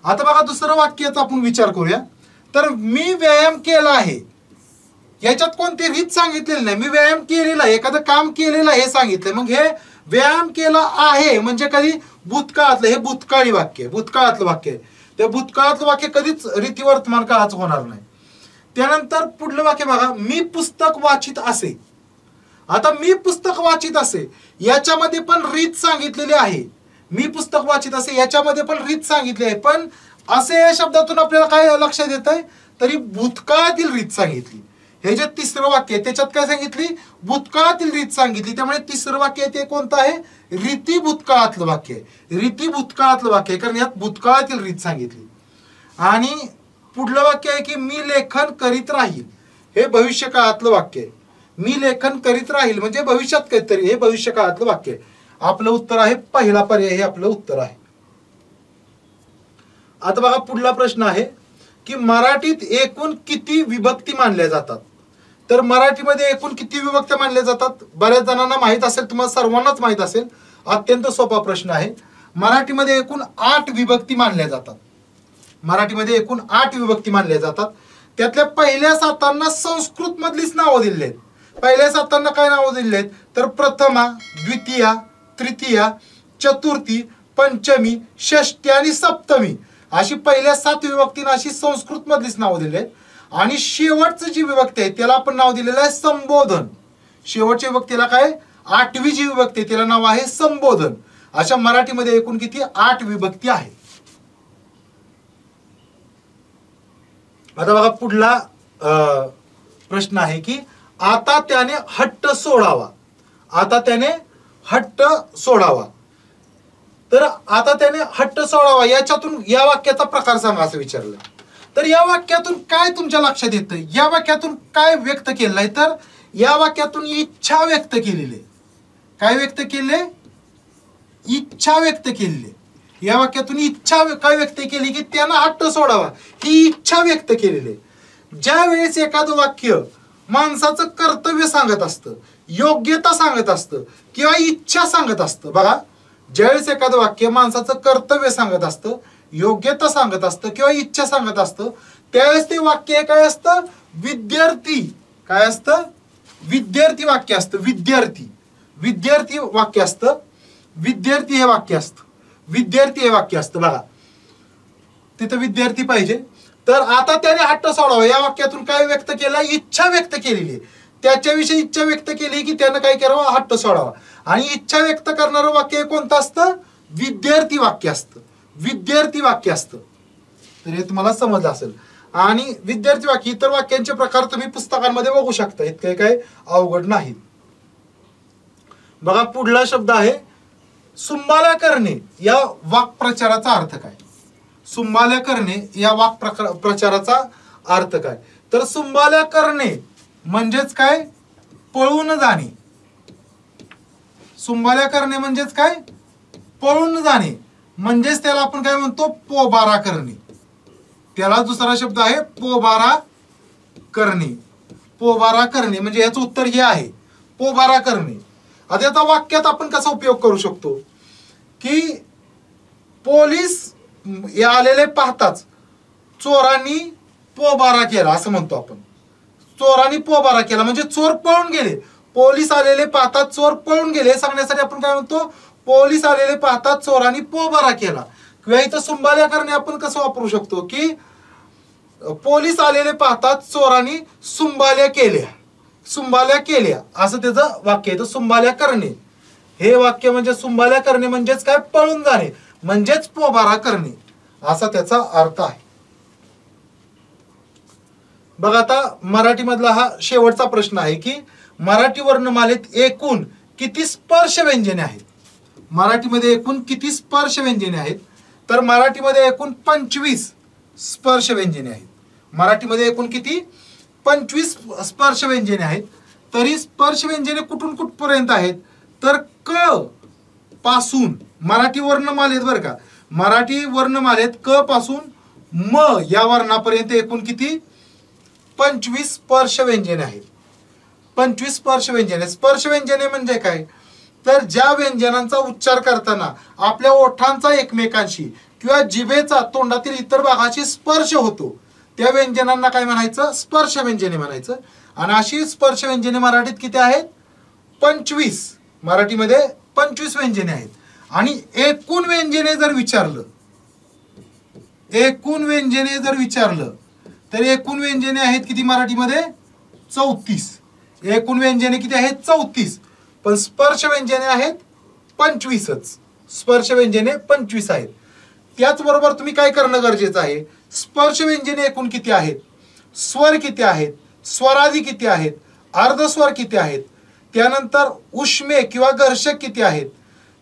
आता बघा, दुसरं वाक्याचा आपण विचार करूया. तर मी व्यायाम केला आहे, याच्यात कोणती रीत सांगितलेली नाही, मी व्यायाम केलेला आहे, एखादं काम केलेलं हे सांगितलंय. मग हे व्यायाम केला आहे म्हणजे कधी भूतकाळातलं, हे भूतकाळी वाक्य, भूतकाळातलं वाक्य. त्या भूतकाळातलं वाक्य कधीच रीती वर्तमान काळाचं होणार नाही. त्यानंतर पुढलं वाक्य बघा, मी पुस्तक वाचित असे. आता मी पुस्तक वाचित असे याच्यामध्ये पण रीत सांगितलेली आहे, मी पुस्तक वाचित असे याच्यामध्ये पण रीत सांगितली आहे, पण असे या शब्दातून आपल्याला काय लक्षात येत आहे तरी भूतकाळातील रीत सांगितली. हे जे तिसरं वाक्य आहे त्याच्यात काय सांगितली, भूतकाळातील रीत सांगितली, त्यामुळे तिसरं वाक्य ते कोणतं आहे, रीती भूतकाळातलं वाक्य आहे, रीती भूतकाळातलं वाक्य आहे, कारण यात भूतकाळातील रीत सांगितली. आणि पुढलं वाक्य आहे की मी लेखन करीत राहील, हे भविष्य काळातलं वाक्य आहे. मी लेखन करीत राहील म्हणजे भविष्यात काहीतरी, हे भविष्य काळातलं वाक्य आहे. आपलं उत्तर आहे पहिला पर्याय, हे आपलं उत्तर आहे. आता बघा पुढला प्रश्न आहे की मराठीत एकूण किती विभक्ती मानल्या जातात. तर मराठीमध्ये एकूण किती विभक्ती मानल्या जातात, बऱ्याच जणांना माहित असेल, तुम्हाला सर्वांनाच माहित असेल. अत्यंत सोपा प्रश्न आहे. मराठीमध्ये एकूण 8 विभक्ती मानल्या जातात. मराठीमध्ये एकूण 8 विभक्ती मानल्या जातात. त्यातल्या पहिल्या 7 संस्कृत मधलीच नावं दिलेली आहेत. पहिल्या 7 काय नावं दिलेली आहेत, तर प्रथमा, द्वितीया, तृतीया, चतुर्थी, पंचमी, षष्ठी आणि सप्तमी अशी पहिल्या 7 विभक्तींना अशी संस्कृत मधलीच नावं दिलेली आहेत. आणि शेवटचं जी विभक्ती आहे त्याला आपण नाव दिलेलं आहे संबोधन. शेवटच्या विभक्तीला काय, 8वी जी विभक्ती आहे त्याला नाव आहे संबोधन. अशा मराठीमध्ये एकूण किती, 8 विभक्ती आहेत. आता बघा पुढला प्रश्न आहे की आता त्याने हट्ट सोडावा. आता त्याने हट्ट सोडावा. तर आता त्याने हट्ट सोडावा याच्यातून या वाक्याचा प्रकार सांगा असं विचारलं. तर या वाक्यातून काय तुमच्या लक्षात येतं, या वाक्यातून काय व्यक्त केलं आहे, तर या वाक्यातून इच्छा व्यक्त केलेली आहे. काय व्यक्त केले, इच्छा व्यक्त केलेली. या वाक्यातून इच्छा काय व्यक्त केली की त्यानं हट्ट सोडावा, ही इच्छा व्यक्त केलेली आहे. ज्या वेळेस एखादं वाक्य माणसाचं कर्तव्य सांगत असतं, योग्यता सांगत असतं किंवा इच्छा सांगत असतं, बघा ज्यावेळेस एखादं वाक्य माणसाचं कर्तव्य सांगत असतं, योग्यता सांगत असतं किंवा इच्छा सांगत असतं, त्यावेळेस ते वाक्य काय असतं, विद्यार्थी. काय असतं, विद्यार्थी वाक्य असतं. विद्यार्थी, विद्यार्थी वाक्य असतं. विद्यार्थी हे वाक्य असतं. विद्यार्थी हे वाक्य असतं. बघा तिथं विद्यार्थी पाहिजे. तर आता त्याने हट्ट सोडावा या वाक्यातून काय व्यक्त केलं, इच्छा व्यक्त केलेली आहे. त्याच्याविषयी इच्छा व्यक्त केली की त्यानं काय करावं, हट्ट सोडावा. आणि इच्छा व्यक्त करणारं वाक्य कोणतं असतं, विद्यार्थी वाक्य असतं. विद्यार्थी वाक्य असतं. तर हे तुम्हाला समजलं असेल. आणि विद्यार्थी वाक्य, इतर वाक्यांचे प्रकार तुम्ही पुस्तकांमध्ये बघू शकता, इतके काय अवघड नाही. बघा पुढला शब्द आहे सुंबाल्या करणे. या वाक्प्रचाराचा अर्थ काय, सुंबाल्या करणे या वाक्प्रचाराचा अर्थ काय, तर सुंबाल्या करणे म्हणजेच काय, पळून जाणे. सुंबाल्या करणे म्हणजेच काय, पळून जाणे. म्हणजेच त्याला आपण काय म्हणतो, पोबारा करणे. त्याला दुसरा शब्द आहे पोबारा करणे. पोबारा करणे म्हणजे याचं उत्तर हे आहे, पोबारा करणे. आता याचा वाक्यात आपण कसा उपयोग करू शकतो की पोलीस आलेले पाहताच चोरांनी पोबारा केला असं म्हणतो आपण. चोरांनी पोबारा केला म्हणजे चोर पळून गेले. पोलीस आलेले पाहताच चोर पळून गेले सांगण्यासाठी आपण काय म्हणतो, पोलीस आलेले पाहताच चोरांनी पोबारा केला. किंवा इथं सुंबाल्या करणे आपण कसं वापरू शकतो की पोलीस आलेले पाहताच चोरांनी सुंबाल्या केल्या. सुंबाल्या केल्या असं त्याचं वाक्य आहे. सुंबाल्या करणे हे वाक्य म्हणजे सुंबाल्या करणे म्हणजेच काय, पळून जाणे म्हणजेच पोबारा करणे असा त्याचा अर्थ आहे. बघा आता मराठी मधला हा शेवटचा प्रश्न आहे की मराठी वर्णमालेत एकूण किती स्पर्श व्यंजने आहेत. मराठीमध्ये एकूण किती स्पर्श व्यंजने आहेत, तर मराठीमध्ये एकूण 25 स्पर्श व्यंजने आहेत. मराठीमध्ये एकूण किती, 25 स्पर्श व्यंजने आहेत. तरी स्पर्श व्यंजने कुठून कुठपर्यंत आहेत, तर क पासून मराठी वर्णमालेत बरं का, मराठी वर्णमालेत क पासून म या वर्णापर्यंत एकूण किती, 25 स्पर्श व्यंजने आहेत. 25 स्पर्श व्यंजने. स्पर्श व्यंजने म्हणजे काय, तर ज्या व्यंजनांचा उच्चार करताना आपल्या ओठांचा एकमेकांशी किंवा जिभेचा तोंडातील इतर भागाशी स्पर्श होतो त्या व्यंजनांना काय म्हणायचं, स्पर्श व्यंजने म्हणायचं. आणि अशी स्पर्श व्यंजने मराठीत किती आहेत, 25. मराठीमध्ये 25 व्यंजने आहेत. आणि एकूण व्यंजने जर विचारलं, एकूण व्यंजने जर विचारलं तर एकूण व्यंजने आहेत किती मराठीमध्ये, 34. एकूण व्यंजने किती आहेत, 34. पण स्पर्श व्यंजने आहेत 25च. स्पर्श व्यंजने 25 आहेत. त्याचबरोबर तुम्ही काय करणं गरजेचं आहे, स्पर्श व्यंजने एकूण किती आहेत, स्वर किती आहेत, स्वरादी किती आहेत, अर्धस्वर किती आहेत, त्यानंतर उष्मे किंवा घर्षक किती आहेत,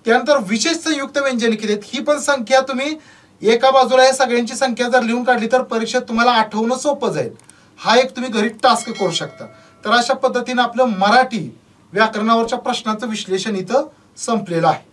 त्यानंतर विशेष संयुक्त व्यंजने किती आहेत, ही पण संख्या तुम्ही एका बाजूला या सगळ्यांची संख्या जर लिहून काढली तर परीक्षेत तुम्हाला आठवणं सोपं जाईल. हा एक तुम्ही घरी टास्क करू शकता. तर अशा पद्धतीने आपलं मराठी व्याकरणावरच्या प्रश्नाचं विश्लेषण इथं संपलेलं आहे.